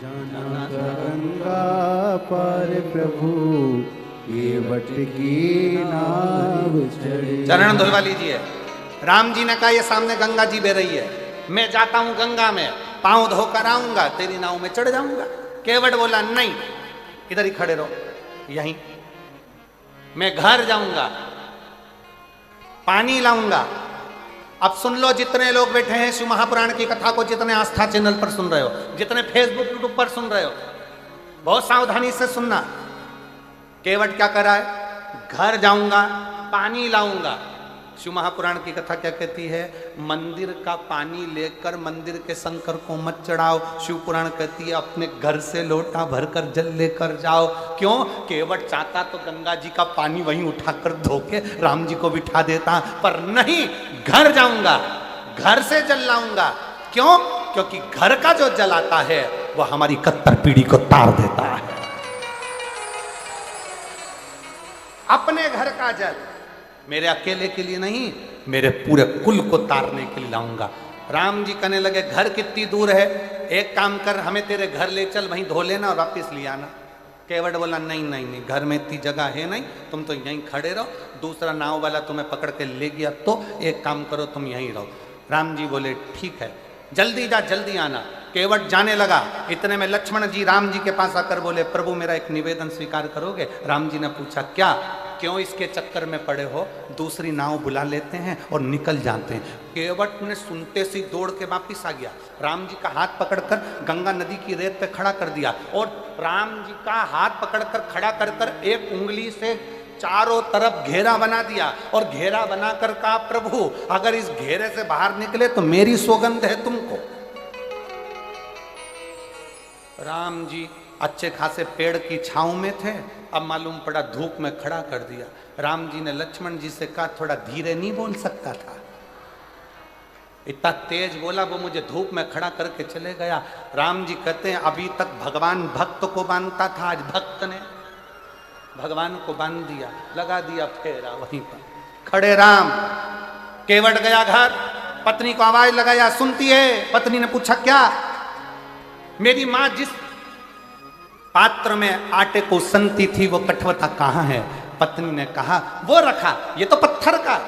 जाना गंगा पार प्रभु, केवट की नाव चढ़े। चरण धुलवा लीजिए। राम जी ने कहा ये सामने गंगा जी बह रही है, मैं जाता हूं गंगा में, पांव धोकर आऊंगा, तेरी नाव में चढ़ जाऊंगा। केवट बोला नहीं, इधर ही खड़े रहो, यहीं मैं घर जाऊंगा, पानी लाऊंगा। अब सुन लो जितने लोग बैठे हैं शिव महापुराण की कथा को, जितने आस्था चैनल पर सुन रहे हो, जितने फेसबुक यूट्यूब पर सुन रहे हो, बहुत सावधानी से सुनना। केवट क्या कर रहा है? घर जाऊंगा, पानी लाऊंगा। शिव महापुराण की कथा क्या कहती है? मंदिर का पानी लेकर मंदिर के शंकर को मत चढ़ाओ। शिव पुराण कहती है अपने घर से लोटा भरकर जल लेकर जाओ। क्यों? केवट चाहता तो गंगा जी का पानी वहीं उठाकर धो के राम जी को बिठा देता, पर नहीं, घर जाऊंगा, घर से जल लाऊंगा। क्यों? क्योंकि घर का जो जल आता है वह हमारी कत्तर पीढ़ी को तार देता है। अपने घर का जल मेरे अकेले के लिए नहीं, मेरे पूरे कुल को तारने के लिए लाऊंगा। राम जी कहने लगे घर कितनी दूर है? एक काम कर, हमें तेरे घर ले चल, वहीं धो लेना और वापिस ले आना। केवट बोला नहीं नहीं नहीं, घर में इतनी जगह है नहीं, तुम तो यहीं खड़े रहो, दूसरा नाव वाला तुम्हें पकड़ के ले गया तो एक काम करो, तुम यहीं रहो। राम जी बोले ठीक है, जल्दी जा, जल्दी आना। केवट जाने लगा। इतने में लक्ष्मण जी राम जी के पास आकर बोले प्रभु मेरा एक निवेदन स्वीकार करोगे? राम जी ने पूछा क्या? क्यों इसके चक्कर में पड़े हो? दूसरी नाव बुला लेते हैं और निकल जाते हैं। केवट ने सुनते सी दौड़ के वापिस आ गया, राम जी का हाथ पकड़कर गंगा नदी की रेत पे खड़ा कर दिया और राम जी का हाथ पकड़कर खड़ा कर कर एक उंगली से चारों तरफ घेरा बना दिया और घेरा बनाकर कहा प्रभु अगर इस घेरे से बाहर निकले तो मेरी सौगंध है तुमको। राम जी अच्छे खासे पेड़ की छांव में थे, अब मालूम पड़ा धूप में खड़ा कर दिया। राम जी ने लक्ष्मण जी से कहा थोड़ा धीरे नहीं बोल सकता था? इतना तेज बोला, वो मुझे धूप में खड़ा करके चले गया। राम जी कहते हैं अभी तक भगवान भक्त को बांधता था, आज भक्त ने भगवान को बांध दिया, लगा दिया फेरा वहीं पर खड़े राम। केवट गया घर, पत्नी को आवाज लगाया, सुनती है? पत्नी ने पूछा क्या? मेरी मां जिस पात्र में आटे को सनती थी वो कठवता कहाँ है? पत्नी ने कहा वो रखा, ये तो पत्थर का,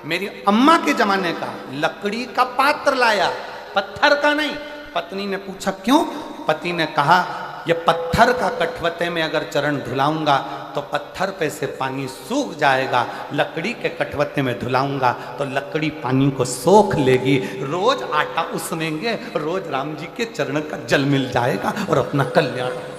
मेरी अम्मा के जमाने का लकड़ी का पात्र लाया, पत्थर का नहीं। पत्नी ने पूछा क्यों? पति ने कहा ये पत्थर का कठवते में अगर चरण धुलाऊंगा तो पत्थर पे से पानी सूख जाएगा, लकड़ी के कठवते में धुलाऊंगा तो लकड़ी पानी को सोख लेगी, रोज आटा उसनेंगे, रोज राम जी के चरण का जल मिल जाएगा और अपना कल्याण हो जाएगा।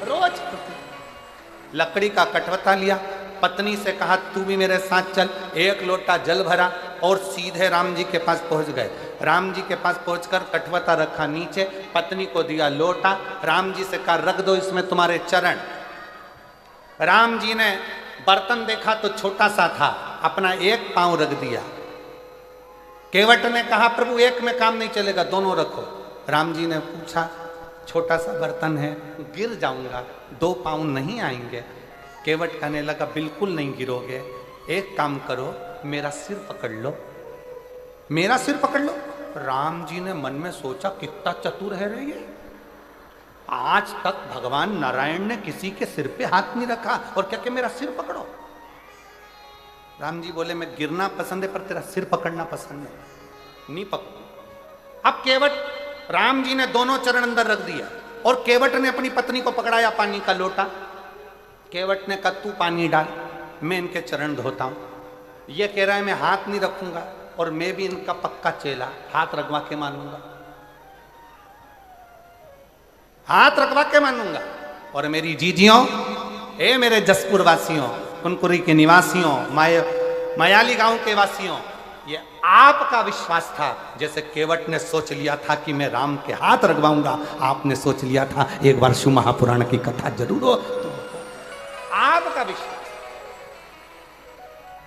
रोज लकड़ी का कठवता लिया, पत्नी से कहा तू भी मेरे साथ चल, एक लोटा जल भरा और सीधे राम जी के पास पहुंच गए। राम जी के पास पहुंचकर कठवता रखा नीचे, पत्नी को दिया लोटा, राम जी से कहा रख दो इसमें तुम्हारे चरण। राम जी ने बर्तन देखा तो छोटा सा था, अपना एक पांव रख दिया। केवट ने कहा प्रभु एक में काम नहीं चलेगा, दोनों रखो। राम जी ने पूछा छोटा सा बर्तन है, गिर जाऊंगा, दो पांव नहीं आएंगे। केवट कहने लगा बिल्कुल नहीं गिरोगे, एक काम करो मेरा सिर पकड़ लो, मेरा सिर पकड़ लो। राम जी ने मन में सोचा कितना चतुर है रे ये, आज तक भगवान नारायण ने किसी के सिर पे हाथ नहीं रखा और क्या कि मेरा सिर पकड़ो। राम जी बोले मैं गिरना पसंद है पर तेरा सिर पकड़ना पसंद है, नहीं पकड़ो। अब केवट, राम जी ने दोनों चरण अंदर रख दिया और केवट ने अपनी पत्नी को पकड़ाया पानी का लोटा। केवट ने कहा तू पानी डाल, मैं इनके चरण धोता हूं। ये कह रहा है मैं हाथ नहीं रखूंगा और मैं भी इनका पक्का चेला, हाथ रखवा के मानूंगा, हाथ रखवा के मानूंगा। और मेरी जीजियों, ए मेरे जसपुर वासियों, कुनकुरी के निवासियों, मायाली गांव के वासियों, ये आपका विश्वास था। जैसे केवट ने सोच लिया था कि मैं राम के हाथ रखवाऊंगा, आपने सोच लिया था एक बार शिव महापुराण की कथा जरूर हो, आपका विश्वास।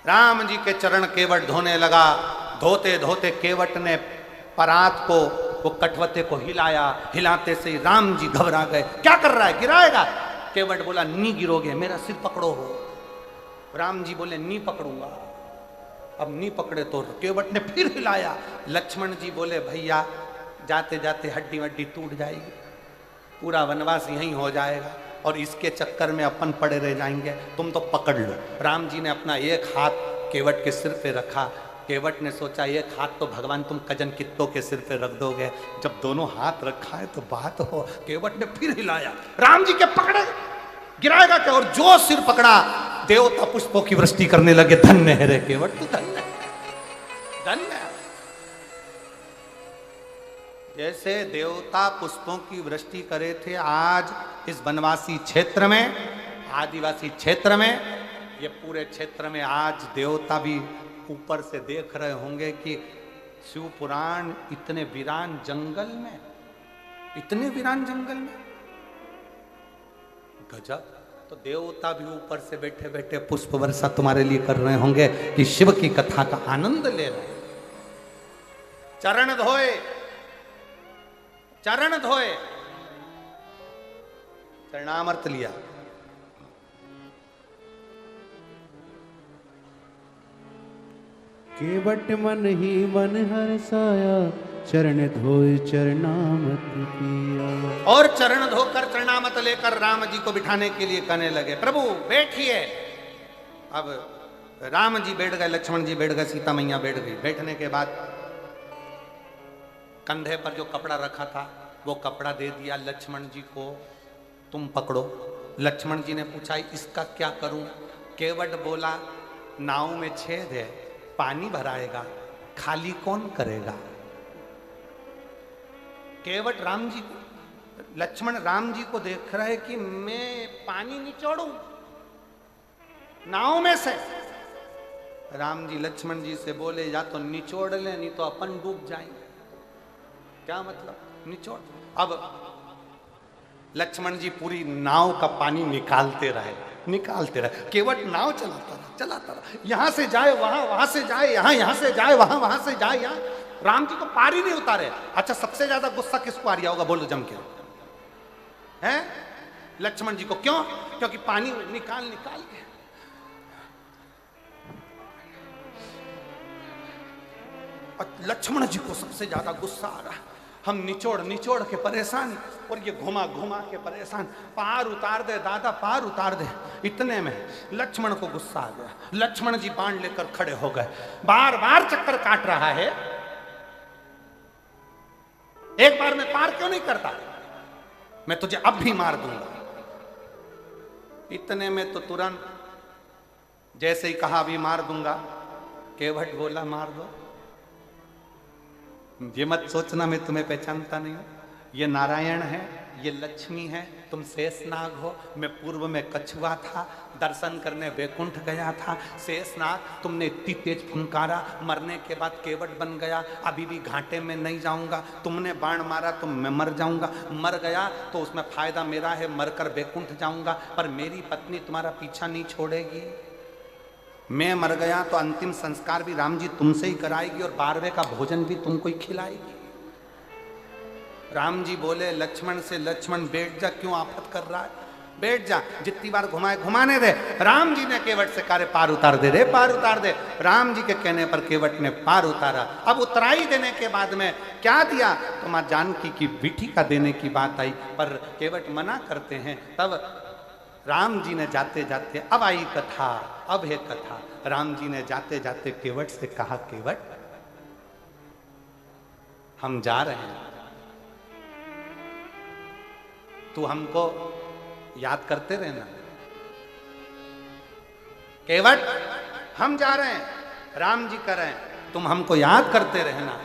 राम जी के चरण केवट धोने लगा, धोते धोते केवट ने परात को, वो कठवते को हिलाया, हिलाते से राम जी घबरा गए, क्या कर रहा है, गिराएगा? केवट बोला नहीं गिरोगे, मेरा सिर पकड़ो हो। राम जी बोले नहीं पकड़ूंगा। अब नहीं पकड़े तो केवट ने फिर हिलाया। लक्ष्मण जी बोले भैया जाते जाते हड्डी वड्डी टूट जाएगी, पूरा वनवास यहीं हो जाएगा और इसके चक्कर में अपन पड़े रह जाएंगे, तुम तो पकड़ लो। राम जी ने अपना एक हाथ केवट के सिर पे रखा, केवट ने सोचा एक हाथ तो भगवान तुम कजन कित्तों के सिर पे रख दोगे, जब दोनों हाथ रखा है तो बात हो। केवट ने फिर हिलाया, राम जी के पकड़े, गिराएगा क्या, और जो सिर पकड़ा देवता पुष्पों की वृष्टि करने लगे। धन्य है रे केवट, तू धन्य है, धन्य है। जैसे देवता पुष्पों की वृष्टि करे थे, आज इस वनवासी क्षेत्र में, आदिवासी क्षेत्र में, ये पूरे क्षेत्र में आज देवता भी ऊपर से देख रहे होंगे कि शिव पुराण इतने वीरान जंगल में, इतने वीरान जंगल में, गजब। तो देवता भी ऊपर से बैठे बैठे पुष्प वर्षा तुम्हारे लिए कर रहे होंगे कि शिव की कथा का आनंद ले रहे। चरण धोए, चरण धोए, चरणामृत लिया। केवट मन ही मन हर्षाया, चरण धोए चरणामृत पिया। और चरण धोकर चरणामृत लेकर राम जी को बिठाने के लिए कहने लगे, प्रभु बैठिए। अब राम जी बैठ गए, लक्ष्मण जी बैठ गए, सीता मैया बैठ गई। बैठने के बाद कंधे पर जो कपड़ा रखा था वो कपड़ा दे दिया लक्ष्मण जी को, तुम पकड़ो। लक्ष्मण जी ने पूछा इसका क्या करूं? केवट बोला नाव में छेद है, पानी भराएगा, खाली कौन करेगा? केवट राम जी को, लक्ष्मण राम जी को देख रहे कि मैं पानी निचोड़ूं नाव में से। राम जी लक्ष्मण जी से बोले या तो निचोड़ ले, नहीं तो अपन डूब जाएंगे। क्या मतलब निचोड़? अब लक्ष्मण जी पूरी नाव का पानी निकालते रहे, निकालते रहे। केवट नाव चलाता रहा, चलाता रहा, यहां से जाए वहां, वहां से जाए यहां, यहां से जाए वहां, वहां से जाए यहां। राम जी को पार ही नहीं उतारे। अच्छा सबसे ज्यादा गुस्सा किसको आ रहा होगा, बोलो जम के? हैं लक्ष्मण जी को। क्यों? क्योंकि पानी निकाल निकाल के लक्ष्मण जी को सबसे ज्यादा गुस्सा आ रहा है। हम निचोड़ निचोड़ के परेशान, और ये घुमा घुमा के परेशान। पार उतार दे दादा, पार उतार दे। इतने में लक्ष्मण को गुस्सा आ गया। लक्ष्मण जी बाण लेकर खड़े हो गए। बार बार चक्कर काट रहा है, एक बार में पार क्यों नहीं करता? मैं तुझे अब भी मार दूंगा। इतने में तो तुरंत जैसे ही कहा अभी मार दूंगा, केवट बोला मार दो। ये मत सोचना मैं तुम्हें पहचानता नहीं हूं। ये नारायण है, ये लक्ष्मी है, तुम शेषनाग हो। मैं पूर्व में कछुआ था, दर्शन करने वैकुंठ गया था। शेषनाग तुमने इतनी तेज फुंकारा, मरने के बाद केवट बन गया। अभी भी घाटे में नहीं जाऊंगा। तुमने बाण मारा तो मैं मर जाऊंगा। मर गया तो उसमें फायदा मेरा है, मरकर वैकुंठ जाऊंगा। पर मेरी पत्नी तुम्हारा पीछा नहीं छोड़ेगी। मैं मर गया तो अंतिम संस्कार भी राम जी तुमसे ही कराएगी, और 12वें का भोजन भी तुमको ही खिलाएगी। राम जी बोले लक्ष्मण से, लक्ष्मण बैठ जा, क्यों आफत कर रहा है, बैठ जा। जितनी बार घुमाए घुमाने दे। राम जी ने केवट से कहा पार उतार दे रे, पार उतार दे। राम जी के कहने पर केवट ने पार उतारा। अब उतराई देने के बाद में क्या दिया? तो मां जानकी की विठी का देने की बात आई, पर केवट मना करते हैं। तब राम जी ने जाते जाते, अब आई कथा, अब है कथा। राम जी ने जाते जाते केवट से कहा, केवट हम जा रहे हैं, तू हमको याद करते रहना। केवट हम जा रहे हैं, राम जी कर रहे हैं, तुम हमको याद करते रहना।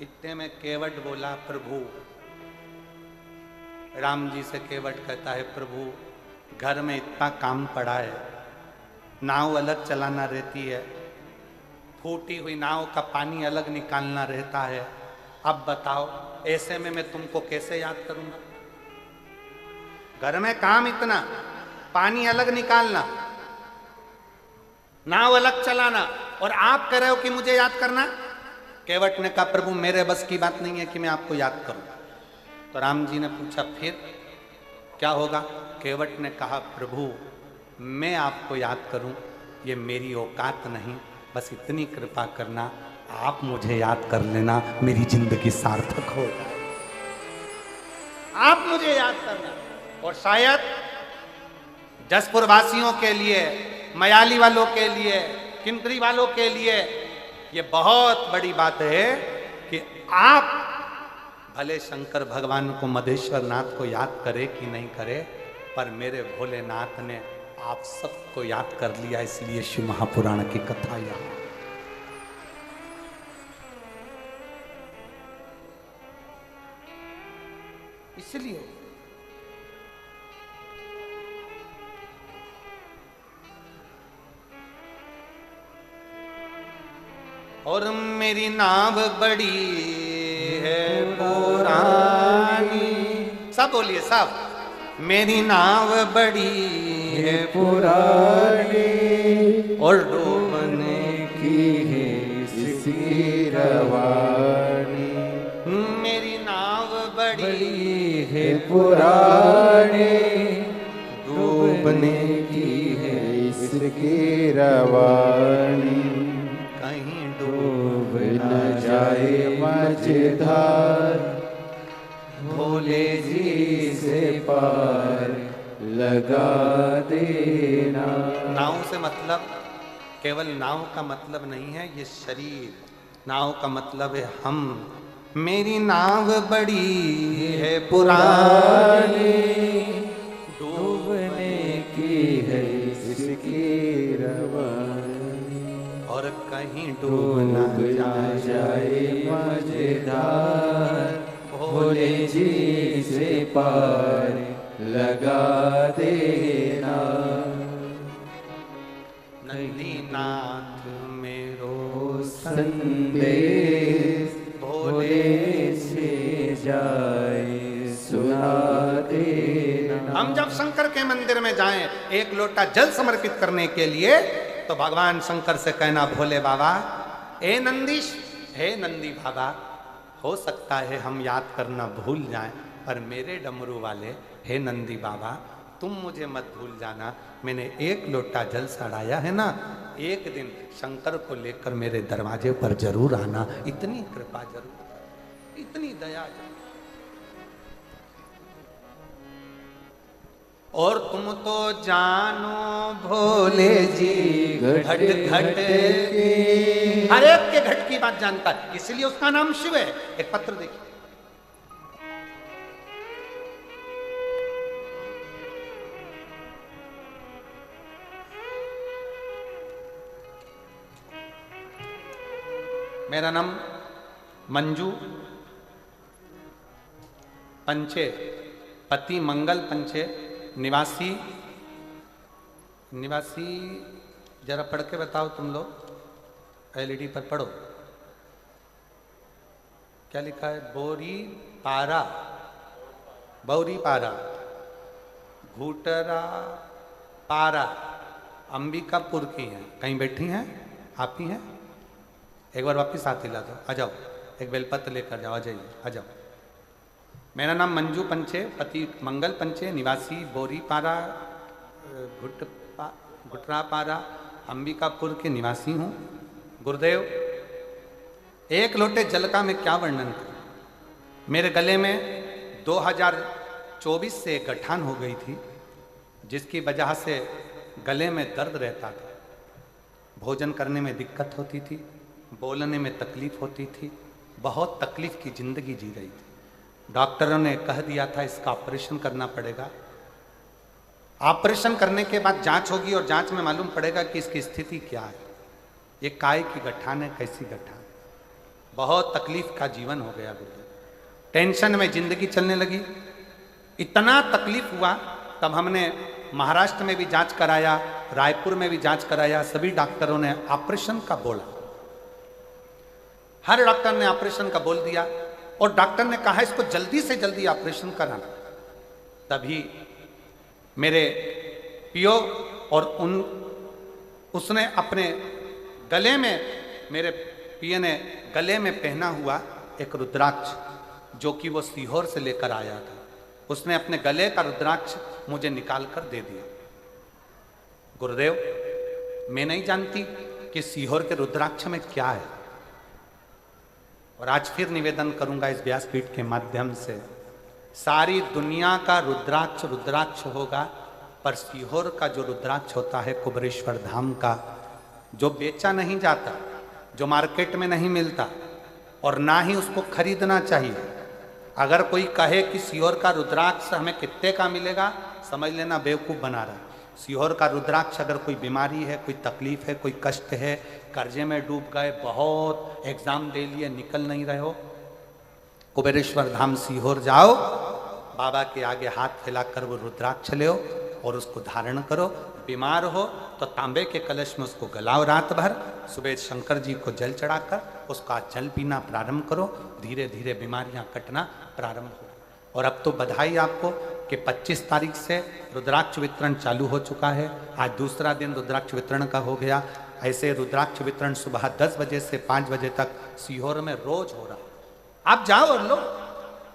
इतने में केवट बोला प्रभु, राम जी से केवट कहता है प्रभु घर में इतना काम पड़ा है, नाव अलग चलाना रहती है, फूटी हुई नाव का पानी अलग निकालना रहता है। अब बताओ ऐसे में मैं तुमको कैसे याद करूंगा? घर में काम इतना, पानी अलग निकालना, नाव अलग चलाना, और आप कह रहे हो कि मुझे याद करना? केवट ने कहा प्रभु मेरे बस की बात नहीं है कि मैं आपको याद करूं। तो राम जी ने पूछा फिर क्या होगा? केवट ने कहा प्रभु मैं आपको याद करूं ये मेरी औकात नहीं, बस इतनी कृपा करना, आप मुझे याद कर लेना, मेरी जिंदगी सार्थक हो जाए। आप मुझे याद करना। और शायद जसपुर वासियों के लिए, मयाली वालों के लिए, किंकरी वालों के लिए ये बहुत बड़ी बात है कि आप भले शंकर भगवान को, मधेश्वर नाथ को याद करे कि नहीं करे, पर मेरे भोलेनाथ ने आप सबको याद कर लिया, इसलिए शिव महापुराण की कथा यहां। इसलिए और मेरी नाव बड़ी है पुरानी, सब बोलिए सब, मेरी नाव बड़ी है पुरानी और डूबने की है इसकी रवानी। मेरी नाव बड़ी है पुरानी, डूबने की है इसकी रवानी, कहीं डूब न जाए मझधार, भोले जी से पार लगा देना। नाव से मतलब केवल नाव का मतलब नहीं है ये शरीर, नाव का मतलब है हम। मेरी नाव बड़ी है पुरानी, डूबने की है इसकी रवानी, और कहीं डूब न जाए मझधार, भोले जी से पार लगा देना। नंदीनाथ मेरो संदेश, भोले से जाए सुना देना। हम जब शंकर के मंदिर में जाएं एक लोटा जल समर्पित करने के लिए, तो भगवान शंकर से कहना, भोले बाबा, ए नंदीश, हे नंदी बाबा, हो सकता है हम याद करना भूल जाएं, पर मेरे डमरू वाले, हे नंदी बाबा, तुम मुझे मत भूल जाना। मैंने एक लोटा जल चढ़ाया है ना, एक दिन शंकर को लेकर मेरे दरवाजे पर जरूर आना। इतनी कृपा जरूर, इतनी दया जरूर। और तुम तो जानो भोले जी घट घट की, हर एक के घट की बात जानता है, इसलिए उसका नाम शिव है। एक पत्र देखिए, मेरा नाम मंजू पंचे, पति मंगल पंचे, निवासी जरा पढ़ के बताओ तुम लोग, एलईडी पर पढ़ो क्या लिखा है। बोरी पारा, बौरी पारा, घूटरा पारा, अंबिकापुर की हैं। कहीं बैठी हैं आप ही हैं, एक बार वापिस हाथ हिला दो, आ जाओ, एक बेलपत्र लेकर जाओ, आ जाइए, आ जाओ। मेरा नाम मंजू पंचे, पति मंगल पंचे, निवासी बोरीपारा, घुटरापारा, अंबिकापुर के निवासी हूँ। गुरुदेव, एक लोटे जल का मैं क्या वर्णन करूँ। मेरे गले में 2024 से गठान हो गई थी, जिसकी वजह से गले में दर्द रहता था, भोजन करने में दिक्कत होती थी, बोलने में तकलीफ होती थी, बहुत तकलीफ की जिंदगी जी रही थी। डॉक्टरों ने कह दिया था इसका ऑपरेशन करना पड़ेगा। ऑपरेशन करने के बाद जांच होगी और जांच में मालूम पड़ेगा कि इसकी स्थिति क्या है, ये काय की गठान है, कैसी गठान। बहुत तकलीफ का जीवन हो गया गुरुदेव, टेंशन में जिंदगी चलने लगी, इतना तकलीफ हुआ। तब हमने महाराष्ट्र में भी जांच कराया, रायपुर में भी जांच कराया, सभी डॉक्टरों ने ऑपरेशन का बोला, हर डॉक्टर ने ऑपरेशन का बोल दिया, और डॉक्टर ने कहा इसको जल्दी से जल्दी ऑपरेशन कराना। तभी मेरे पियो और उसने अपने गले में, मेरे पिए ने गले में पहना हुआ एक रुद्राक्ष, जो कि वो सीहोर से लेकर आया था, उसने अपने गले का रुद्राक्ष मुझे निकाल कर दे दिया। गुरुदेव, मैं नहीं जानती कि सीहोर के रुद्राक्ष में क्या है, और आज फिर निवेदन करूंगा इस व्यासपीठ के माध्यम से, सारी दुनिया का रुद्राक्ष रुद्राक्ष होगा, पर सीहोर का जो रुद्राक्ष होता है कुबरेश्वर धाम का, जो बेचा नहीं जाता, जो मार्केट में नहीं मिलता और ना ही उसको खरीदना चाहिए। अगर कोई कहे कि सीहोर का रुद्राक्ष हमें कितने का मिलेगा, समझ लेना बेवकूफ़ बना रहा है। सीहोर का रुद्राक्ष अगर कोई बीमारी है, कोई तकलीफ है, कोई कष्ट है, कर्जे में डूब गए, बहुत एग्जाम दे लिए, निकल नहीं रहे हो, कुबेरेश्वर धाम सीहोर जाओ, बाबा के आगे हाथ फैलाकर वो रुद्राक्ष ले और उसको धारण करो। बीमार हो तो तांबे के कलश में उसको गलाओ रात भर, सुबह शंकर जी को जल चढ़ाकर उसका जल पीना प्रारंभ करो, धीरे धीरे बीमारियां कटना प्रारंभ हो। और अब तो बधाई आपको कि 25 तारीख से रुद्राक्ष वितरण चालू हो चुका है। आज दूसरा दिन रुद्राक्ष वितरण का हो गया। ऐसे रुद्राक्ष वितरण सुबह 10 बजे से 5 बजे तक सीहोर में रोज हो रहा है। आप जाओ और लो।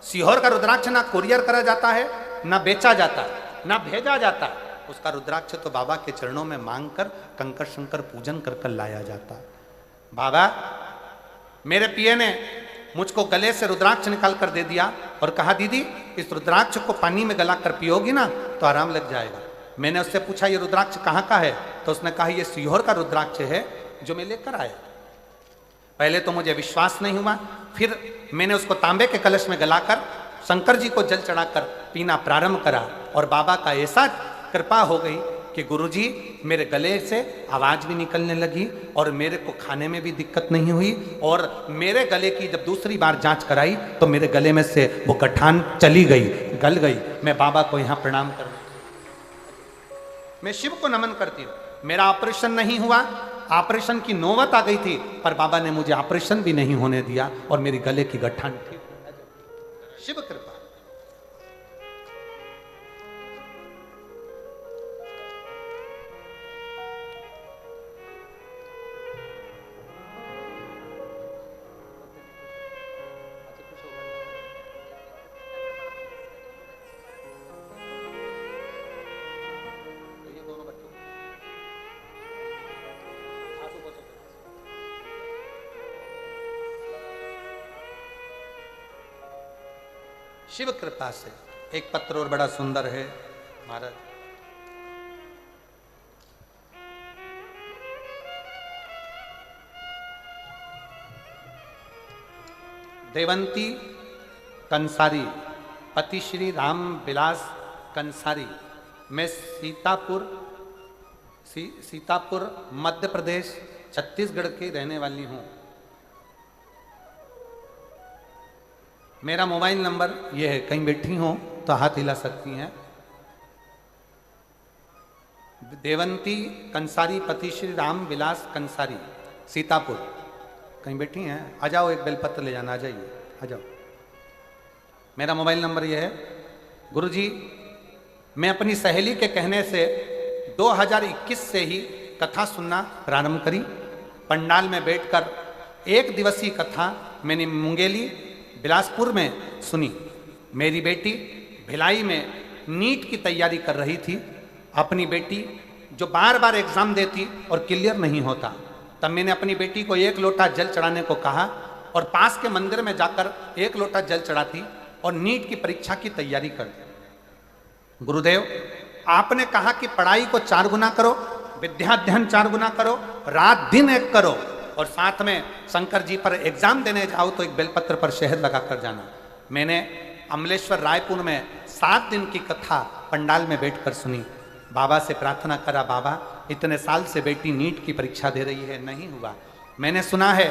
सीहोर का रुद्राक्ष ना कुरियर करा जाता है, ना बेचा जाता है, ना भेजा जाता है। उसका रुद्राक्ष तो बाबा के चरणों में मांग कर कंकर शंकर पूजन कर कर लाया जाता है। बाबा, मेरे पिए ने मुझको गले से रुद्राक्ष निकाल कर दे दिया और कहा दीदी इस रुद्राक्ष को पानी में गला कर पियोगी ना तो आराम लग जाएगा। मैंने उससे पूछा ये रुद्राक्ष कहाँ का है, तो उसने कहा ये सीहोर का रुद्राक्ष है जो मैं लेकर आया। पहले तो मुझे विश्वास नहीं हुआ, फिर मैंने उसको तांबे के कलश में गलाकर शंकर जी को जल चढ़ाकर पीना प्रारंभ करा और बाबा का ऐसा कृपा हो गई कि गुरुजी मेरे गले से आवाज भी निकलने लगी और मेरे को खाने में भी दिक्कत नहीं हुई। और मेरे गले की जब दूसरी बार जांच कराई तो मेरे गले में से वो गठान चली गई, गल गई। मैं बाबा को यहाँ प्रणाम कर, मैं शिव को नमन करती हूँ। मेरा ऑपरेशन नहीं हुआ, ऑपरेशन की नौबत आ गई थी, पर बाबा ने मुझे ऑपरेशन भी नहीं होने दिया और मेरी गले की गठान ठीक। शिव कृपा। शिव कृपा से एक पत्र और बड़ा सुंदर है महाराज। देवंती कंसारी, पति श्री राम विलास कंसारी। मैं सीतापुर मध्य प्रदेश छत्तीसगढ़ की रहने वाली हूं। मेरा मोबाइल नंबर ये है, कहीं बैठी हो तो हाथ हिला सकती हैं। देवंती कंसारी, पति श्री राम विलास कंसारी, सीतापुर। कहीं बैठी हैं? आ जाओ, एक बेलपत्र ले जाना, आ जाइए, आ जाओ। मेरा मोबाइल नंबर ये है। गुरुजी, मैं अपनी सहेली के कहने से 2021 से ही कथा सुनना प्रारंभ करी। पंडाल में बैठकर एक दिवसीय कथा मैंने मुंगेली बिलासपुर में सुनी। मेरी बेटी भिलाई में नीट की तैयारी कर रही थी। अपनी बेटी जो बार बार एग्जाम देती और क्लियर नहीं होता, तब मैंने अपनी बेटी को 1 लोटा जल चढ़ाने को कहा और पास के मंदिर में जाकर 1 लोटा जल चढ़ाती और नीट की परीक्षा की तैयारी करती। गुरुदेव, आपने कहा कि पढ़ाई को 4 गुना करो, विद्याध्ययन 4 गुना करो, रात दिन एक करो और साथ में शंकर जी पर एग्जाम देने जाओ तो एक बेलपत्र पर शहद लगाकर जाना। मैंने अमलेश्वर रायपुर में 7 दिन की कथा पंडाल में बैठकर सुनी। बाबा से प्रार्थना करा, बाबा इतने साल से बेटी नीट की परीक्षा दे रही है, नहीं हुआ। मैंने सुना है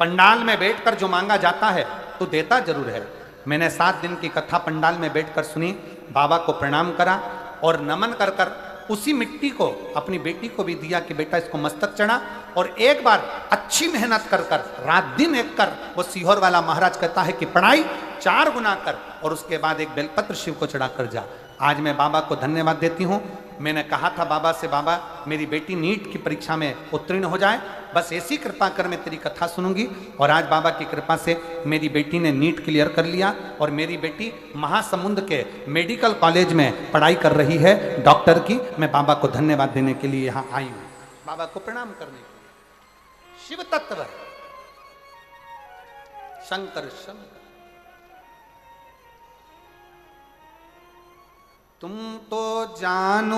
पंडाल में बैठकर जो मांगा जाता है तो देता जरूर है। मैंने 7 दिन की कथा पंडाल में बैठकर सुनी, बाबा को प्रणाम करा और नमन कर कर उसी मिट्टी को अपनी बेटी को भी दिया कि बेटा इसको मस्तक चढ़ा। और एक बार अच्छी मेहनत कर कर रात दिन एक कर, वो सीहोर वाला महाराज कहता है कि पढ़ाई 4 गुना कर और उसके बाद एक बेलपत्र शिव को चढ़ा कर जा। आज मैं बाबा को धन्यवाद देती हूँ। मैंने कहा था बाबा से, बाबा मेरी बेटी नीट की परीक्षा में उत्तीर्ण हो जाए, बस ऐसी कृपा कर, मैं तेरी कथा सुनूंगी। और आज बाबा की कृपा से मेरी बेटी ने नीट क्लियर कर लिया और मेरी बेटी महासमुंद के मेडिकल कॉलेज में पढ़ाई कर रही है डॉक्टर की। मैं बाबा को धन्यवाद देने के लिए यहाँ आई हूँ, बाबा को प्रणाम करने के लिए। शिव तत्व शंकर शंकर, तुम तो जानो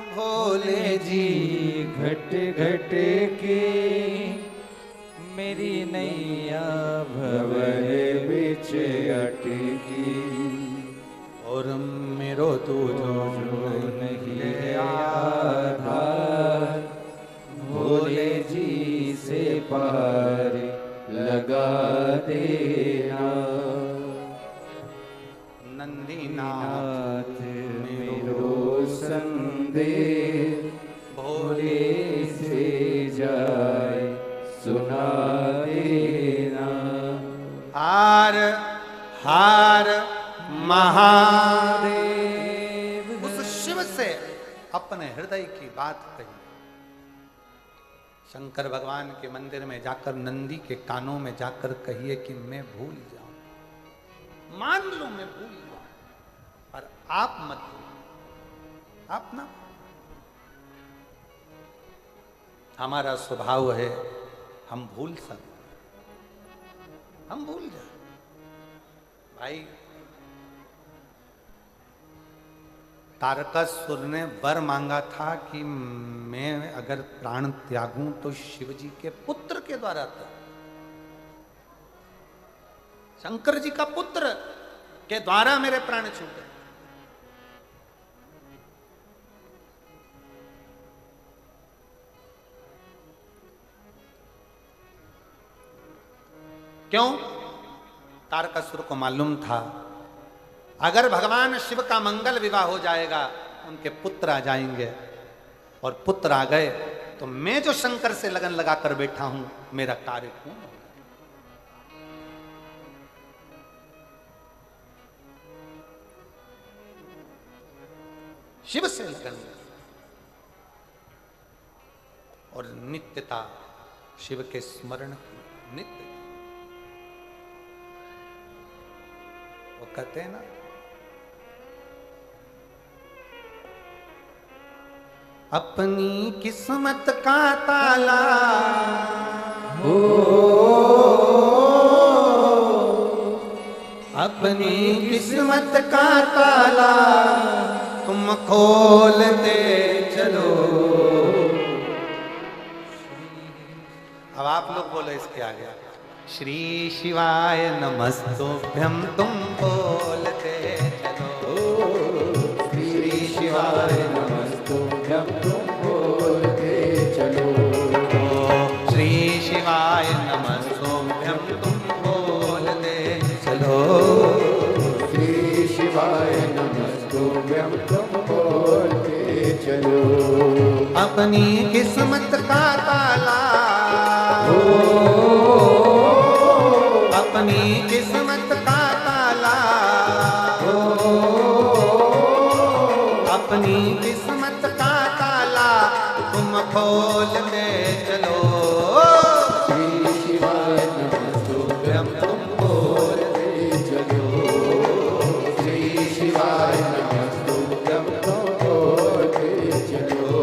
भोले जी घट घट के नैया भवर बिच अटकी, और मेरो तुझो नहीं है आधार, भोले जी से पार लगा देना। नंदीनाथ मेरो संदेश भोले से जाए सुना देना। हार हार महादेव, उस शिव से अपने हृदय की बात कही। शंकर भगवान के मंदिर में जाकर नंदी के कानों में जाकर कहिए कि मैं भूल जाऊं, मान लो मैं भूल जाऊं, पर आप मत भूलो, आप ना। हमारा स्वभाव है हम भूल सकते, हम भूल जाए। भाई तारकासुर ने वर मांगा था कि मैं अगर प्राण त्यागूं तो शिवजी के पुत्र के द्वारा था, शंकर जी का पुत्र के द्वारा मेरे प्राण छूटे। क्यों? तारकासुर को मालूम था अगर भगवान शिव का मंगल विवाह हो जाएगा उनके पुत्र आ जाएंगे, और पुत्र आ गए तो मैं जो शंकर से लगन लगाकर बैठा हूं मेरा कार्य पूर्ण होगा। शिव से लगन और नित्यता शिव के स्मरण की नित्य। वो कहते हैं ना, अपनी किस्मत का ताला हो, अपनी किस्मत का ताला तुम खोलते चलो। अब आप लोग बोलो इसके आगे, श्री शिवाय नमस्तुभ्यं तुम बोलते चलो, श्री शिवाय नमस्तुभ्यं तुम बोलते चलो, श्री शिवाय नमस्तुभ्यं तुम बोलते चलो, श्री शिवाय नमस्तुभ्यं तुम बोलते चलो। अपनी किस्मत का ताला हो, अपनी किस्मत का ताला हो, अपनी किस्मत का ताला तुम खोलते चलो, श्री शिवाय नमस्तुभ्यं तुम बोलते चलो, श्री शिवाय नमस्तुभ्यं तुम बोलते चलो।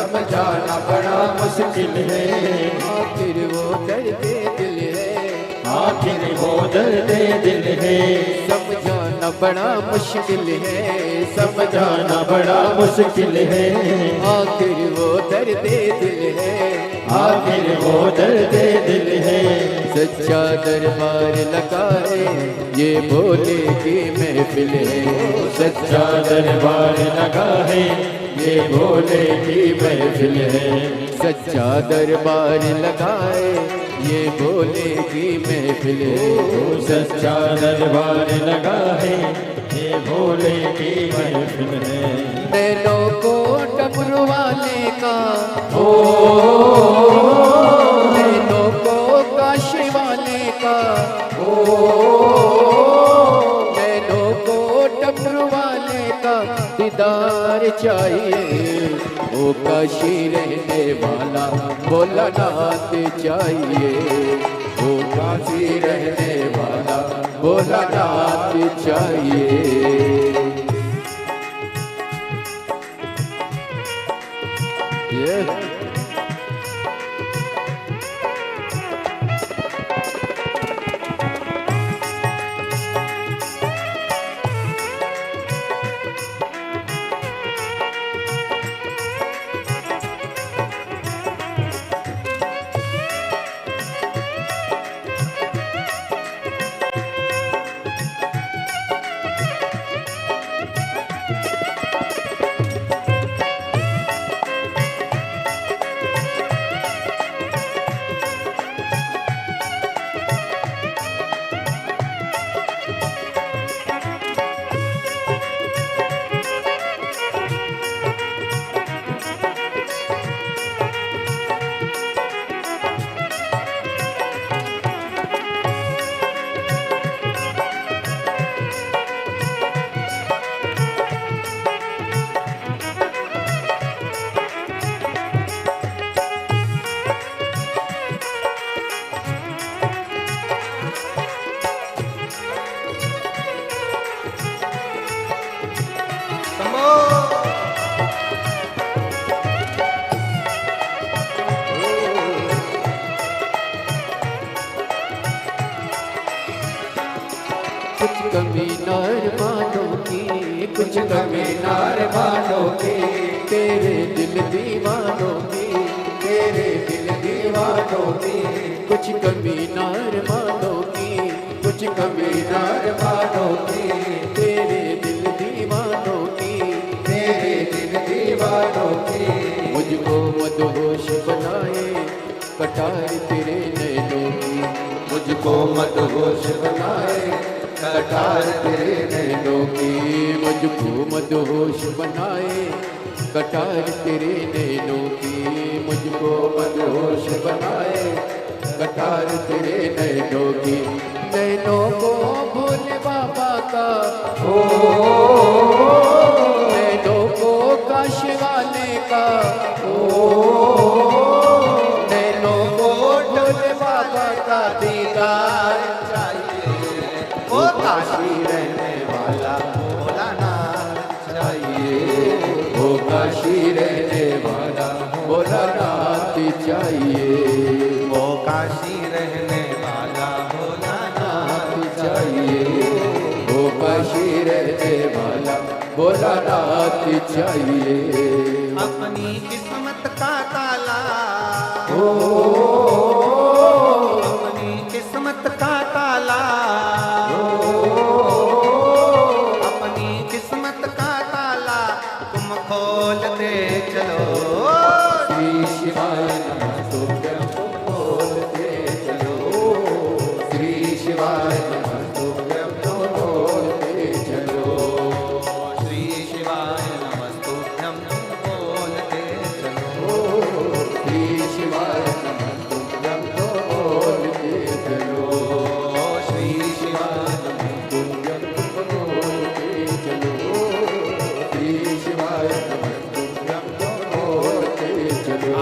समझाना बड़ा मुश्किल है, आखिर वो दर्द दिल है, आखिर वो दर्द दिल है, समझाना बड़ा मुश्किल है, समझाना बड़ा मुश्किल है, आखिर वो दर्द दिल है, आखिर वो दर्द दिल है। सच्चा दरबार लगाए ये भोले की महफिल है, सच्चा दरबार लगाए ये भोले की महफिल है, सच्चा दरबार लगाए ये भोले की महफिल है, सच्चा दरबार लगाए ये भोले की महफिल है। नैनों को डमरू वाले का ओ, नैनों को काशी वाले का ओ, नैनों को डमरू वाले का दीदार चाहिए, ओ काशी रहने वाला भोलानाथ चाहिए, ओ काशी रहने वाला भोलानाथ चाहिए। कुछ कमी नारमानों की, कुछ कमी नारमानों की, तेरे दिल दीवानों की, तेरे दिल दीवानों की, कुछ कमी नारमानों की, कुछ कमी नारमानों की, तेरे दिल दीवानों की, तेरे दिल दीवानों की, मुझको मदहोश बनाए कटार तेरे नैनों की, मुझको मदहोश बनाए कटार तेरे नैनों की, मुझको मदहोश बनाए कटार तेरे नैनों की, मुझको मदहोश बनाए कटार तेरे नैनों की। नैनों को भोले बाबा का ओ, नैनों को काशी वाले का ओ, नैनों को भोले बाबा का दीदार ओ काशी रहने वाला भोलानाथ चाहिए, ओ काशी रहने वाला भोलानाथ चाहिए, ओ काशी रहने वाला भोलानाथ चाहिए, ओ काशी रहने वाला भोलानाथ चाहिए। अपनी किस्मत का ताला ओ, अपनी किस्मत का ताला, अपनी किस्मत का ताला तुम खोलते चलो, श्री शिवाय नमः तुभ्यं तुम बोलते चलो, श्री शिवाय नमः तुभ्यं तुम बोलते चलो, श्री शिवाय नमस्तुभ्यं तुम बोलते चलो, श्री शिवाय नमः तुभ्यं तुम बोलते चलो, श्री शिवाय नमः तुभ्यं तुम बोलते चलो, श्री शिवाय नमः तुभ्यं तुम बोलते चलो।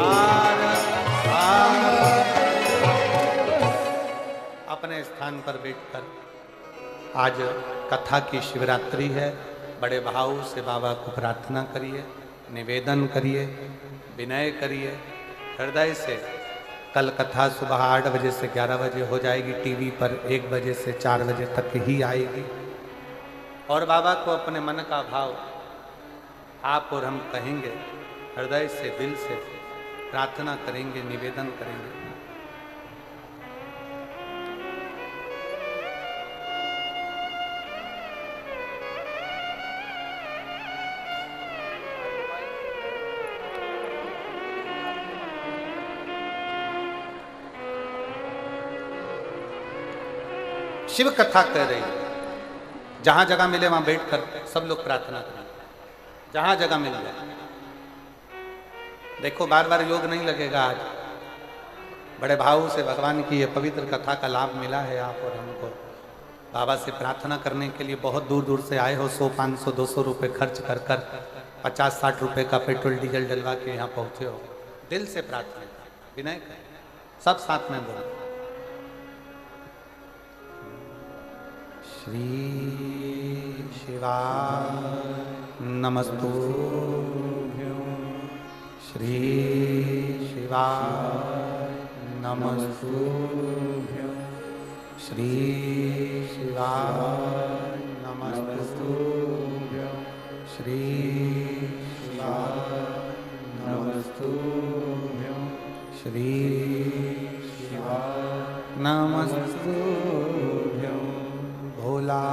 अपने स्थान पर बैठकर आज कथा की शिवरात्रि है, बड़े भाव से बाबा को प्रार्थना करिए, निवेदन करिए, विनय करिए हृदय से। कल कथा सुबह 8 बजे से 11 बजे हो जाएगी, टीवी पर 1 बजे से 4 बजे तक ही आएगी। और बाबा को अपने मन का भाव आप और हम कहेंगे, हृदय से दिल से प्रार्थना करेंगे, निवेदन करेंगे। शिव कथा कह रही है, जहां जगह मिले वहां बैठकर सब लोग प्रार्थना करें, जहां जगह मिल जाए। देखो बार बार योग नहीं लगेगा। आज बड़े भाव से भगवान की ये पवित्र कथा का लाभ मिला है आप और हमको। बाबा से प्रार्थना करने के लिए बहुत दूर दूर से आए हो, 100, 500, 200 रुपये खर्च कर 50-60 रुपये का पेट्रोल डीजल डलवा के यहाँ पहुँचे हो। दिल से प्रार्थना करें, विनय करें, सब साथ में बोलें। श्री शिवाय नमस्तुभ्यं, श्री शिवाय नमस्तुभ्यं, श्री शिवाय नमस्तुभ्यं, श्री शिवाय नमस्तुभ्यं, श्री शिवाय नमस्तुभ्यं। भोला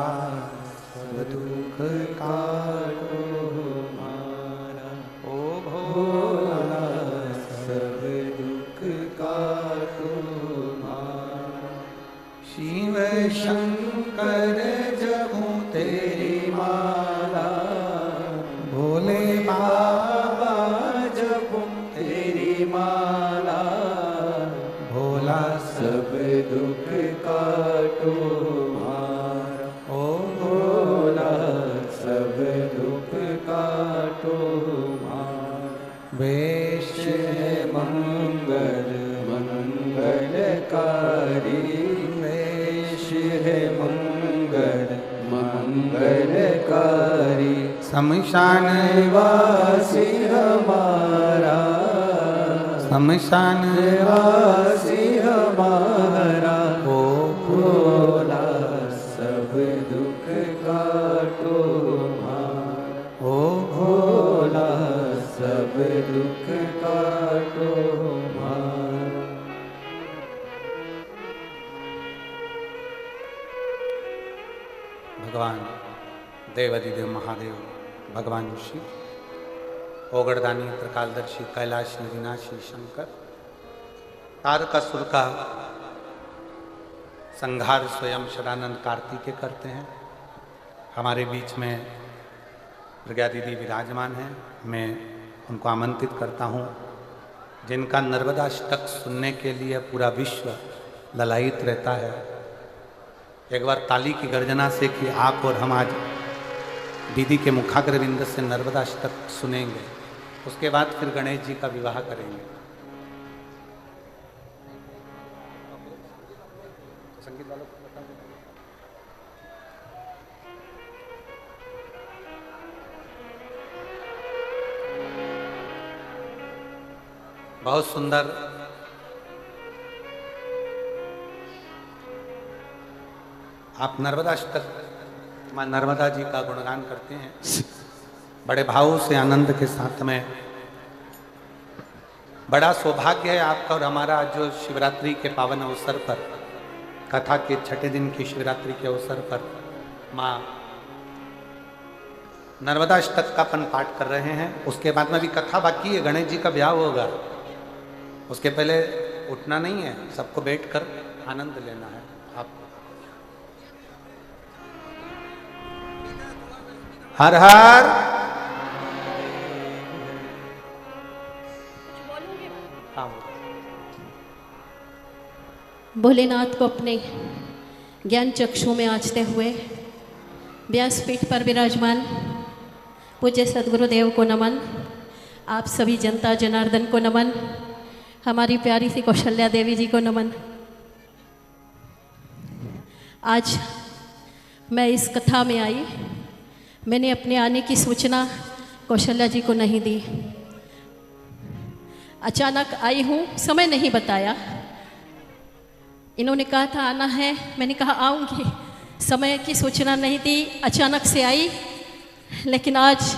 सब दुख काटो हमारा, ओ भोला सब दुख काटो हमारा। शिव शंकर जपूं तेरी माला, भोले बाबा जपूं तेरी माला। भोला सब दुख काटो हमारा, ओ भोला सब दुख काटो हमारा। वेश है मंगल मंगलकारी, वेश है मंगल मंगलकारी। शमशान वासी हमारा, शमशान वासी हमारा। ओ भोला सब दुख काटो हमारा, ओ भोला सब दुख काटो हमारा। भगवान देवाधिदेव महादेव, भगवान शिव, ओगड़दानी त्रिकालदर्शी कैलाशी विनाशी शंकर, तारकासुर का संहार स्वयं शरानंद कार्तिकेय करते हैं। हमारे बीच में प्रज्ञा दीदी विराजमान हैं। मैं उनको आमंत्रित करता हूँ, जिनका नर्मदाष्टक सुनने के लिए पूरा विश्व ललायित रहता है। एक बार ताली की गर्जना से कि आप और हम आज दीदी के मुखाग्रविंद से नर्मदाष्टक सुनेंगे, उसके बाद फिर गणेश जी का विवाह करेंगे। संगीत वालों को बता दें। बहुत सुंदर आप नर्मदाष्टक माँ नर्मदा जी का गुणगान करते हैं बड़े भाव से, आनंद के साथ में। बड़ा सौभाग्य है आपका और हमारा जो शिवरात्रि के पावन अवसर पर, कथा के 6ठे दिन की शिवरात्रि के अवसर पर माँ नर्मदाष्टक का अपन पाठ कर रहे हैं। उसके बाद में भी कथा बाकी है, गणेश जी का ब्याह होगा, उसके पहले उठना नहीं है, सबको बैठकर आनंद लेना है। आप हर हर हाँ भोलेनाथ को अपने ज्ञान चक्षु में आंचते हुए व्यासपीठ पर विराजमान पूज्य सद्गुरुदेव को नमन। आप सभी जनता जनार्दन को नमन। हमारी प्यारी सी कौशल्या देवी जी को नमन। आज मैं इस कथा में आई, मैंने अपने आने की सूचना कौशल्या जी को नहीं दी। अचानक आई हूँ, समय नहीं बताया। इन्होंने कहा था आना है, मैंने कहा आऊँगी, समय की सूचना नहीं दी, अचानक से आई। लेकिन आज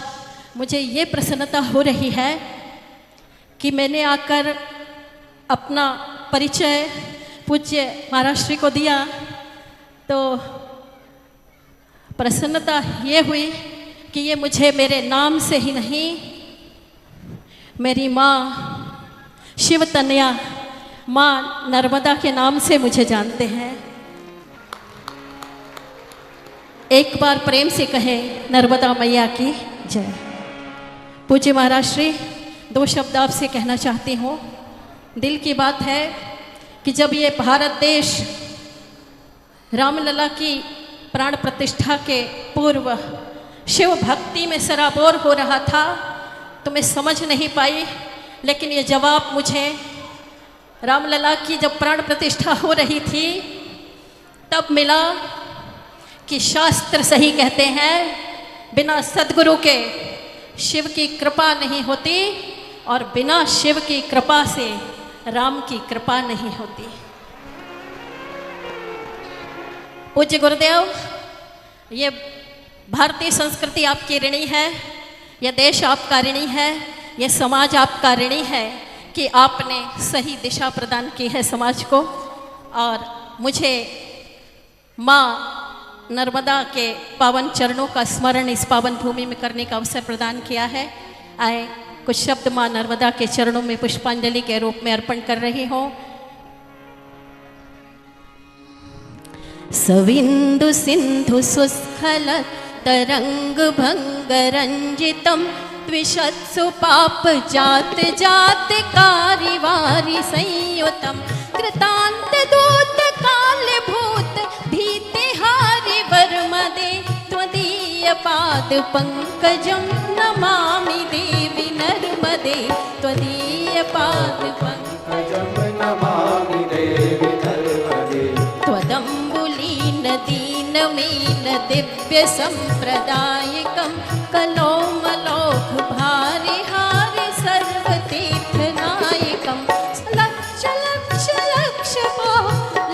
मुझे ये प्रसन्नता हो रही है कि मैंने आकर अपना परिचय पूज्य महाराज श्री को दिया, तो प्रसन्नता ये हुई कि ये मुझे मेरे नाम से ही नहीं, मेरी माँ शिव तनया माँ नर्मदा के नाम से मुझे जानते हैं। एक बार प्रेम से कहे नर्मदा मैया की जय। पूज्य महाराज श्री, 2 शब्द आपसे कहना चाहती हूँ। दिल की बात है कि जब ये भारत देश रामलला की प्राण प्रतिष्ठा के पूर्व शिव भक्ति में सराबोर हो रहा था, तो मैं समझ नहीं पाई, लेकिन ये जवाब मुझे रामलला की जब प्राण प्रतिष्ठा हो रही थी तब मिला कि शास्त्र सही कहते हैं, बिना सद्गुरु के शिव की कृपा नहीं होती और बिना शिव की कृपा से राम की कृपा नहीं होती। पूज्य गुरुदेव, ये भारतीय संस्कृति आपकी ऋणी है, यह देश आपका ऋणी है, यह समाज आपका ऋणी है कि आपने सही दिशा प्रदान की है समाज को। और मुझे माँ नर्मदा के पावन चरणों का स्मरण इस पावन भूमि में करने का अवसर प्रदान किया है। आए कुछ शब्द माँ नर्मदा के चरणों में पुष्पांजलि के रूप में अर्पण कर रही हूँ। सविंदु सिंधु सुस्खल तरंग भंग रंजितम द्विषत्सु पाप जात जात कारिवारी संयुतम कृतांत दूत काल भूत भीति हारि वर्मदे त्वदीय पाद पंकजम नमामि देवी नर्मदे त्वदीय पाद पंकजम नमामि देवी नर्मदे त्वदम्बुलीन दीनमीन दिव्य संप्रदायिकं कलोमलोघ भारि हारि सर्वतीर्थनायकं लक्ष लक्ष लक्ष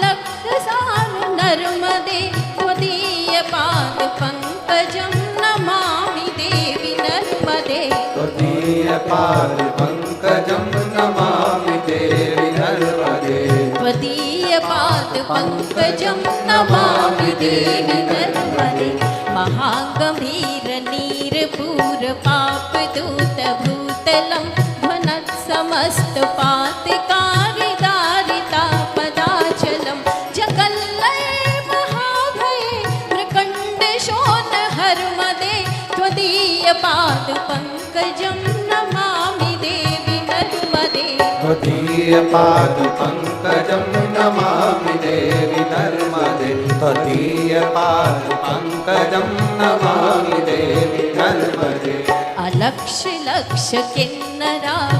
लक्ष सार नर्मदे त्वदीय पाद पंकजं नमामि देवी नर्मदे त्वदीय पाद पंकजं नमामि देवी नर्मदे त्वदीय पाद पंकजं नमामि देवी नर्मदे महागंभीर नीरपूर पाप दूत भूतलं ध्वनत् समस्त पातकारि दारिता पदाचलं जगल्लय महाभये मृकण्ड शोण हर्मदे त्वदीय पाद पंकजं नमामि देवी नर्मदे त्वदीय पाद पंकजं नमामि देवी नर्मदे त्वदीय पाद पंकजं नमामि देवी नर्मदे अलक्ष लक्ष किन्नरामरासुराति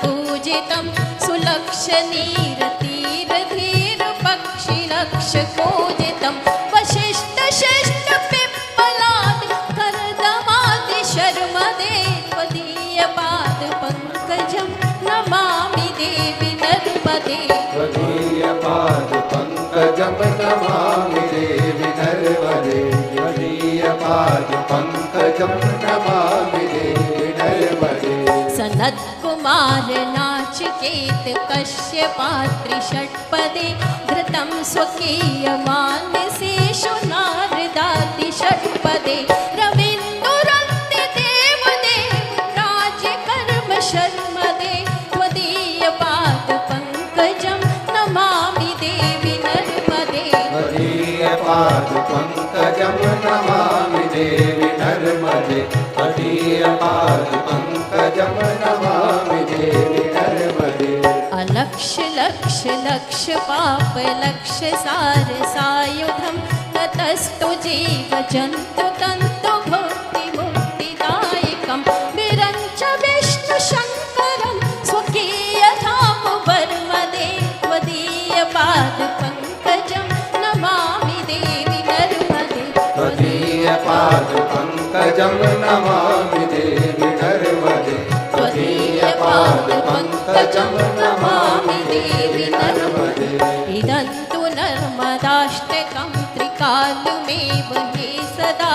पूजितं सुलक्ष नीर तीर धीर पक्षि लक्ष पूजितं वशिष्ठ शिष्ट पिप्पलाद कर्दमादि शर्मदे त्वदीय पाद पंकजं नमामि देवी नर्मदे त्वदीय पाद पंकजं नमामि देवी नर्मदे त्वदीय पाद पंकजं नमामि देवी नर्मदे सनत् कुमार नाचिकेत कश्यपात्रि षट्पदे घृतं स्वकीय मानसेषु नारदाति षट्पदे रवीन्द्ररत्न देवदेव राज्य कर्म शर्मदे त्वदीय पाद पंकजं नमामि देवी नर्मदे त्वदीय पाद पंकजं नमामि देवी नर्मदे त्वदीय पाद पंकजं नमामि देवी नर्मदे अलक्ष लक्ष लक्ष पाप लक्ष सार सायुधं ततस्तु जीव जन्तु तन्तु भुक्ति मुक्तिदायकं विरञ्च विष्णु शङ्करं स्वकीय धाम वर्मदे त्वदीय पाद पंकजं नमामि देवी नर्मदे त्वदीय पाद पंकजं नमामि देवी नर्मदे त्वदीय पाद पंकजं नमामि देवि नर्मदे इदं तु नर्मदाष्टकं त्रिकालमेव हे सदा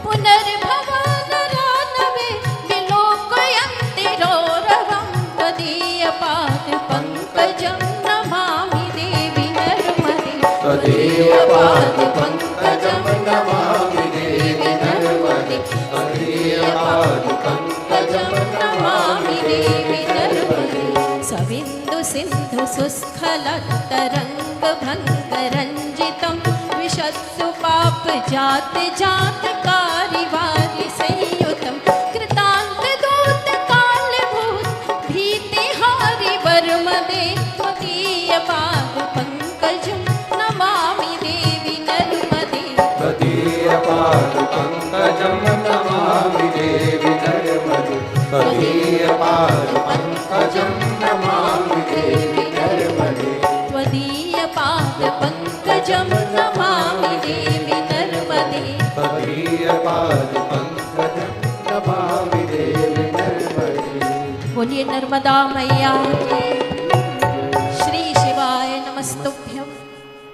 पुनर्भवानरानवे विलोकयन्ति रौरवं तदीयपादपङ्कजं नमामि देवि नर्मदे तदीयपादपङ्कजं नमामि देवि नर्मदे तदीयपादपङ्कजं नमामि देवि नर्मदे सविन्दु सिन्धु सुस्खलत्तरङ्गभङ्गरञ्जितं विशत्सु पाप जात जात कारिवारि संयुतं कृतान्तदूत कालभूत भीतिहारि वर्मदे त्वदीयपाद पंकजं नमामि देवि नर्मदे तदीयपादपङ्कजं नमामि देवि नर्मदे तदीयपादपङ्कजं नमामि देवि नर्मदे त्वदीयपादपङ्कजं नमामि देवि नर्मदे तदीयपादपङ्कजं नमामि देवि नर्मदे। बोलिए नर्मदा मैया की। श्री शिवाय नमस्तुभ्यं।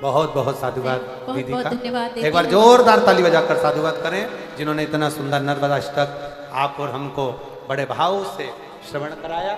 बहुत बहुत साधुवाद बहुत दीदी बहुत का। धन्यवाद एक बार जोरदार ताली बजाकर साधुवाद करें जिन्होंने इतना सुंदर नर्मदा अष्टक आप और हमको बड़े भाव से श्रवण कराया।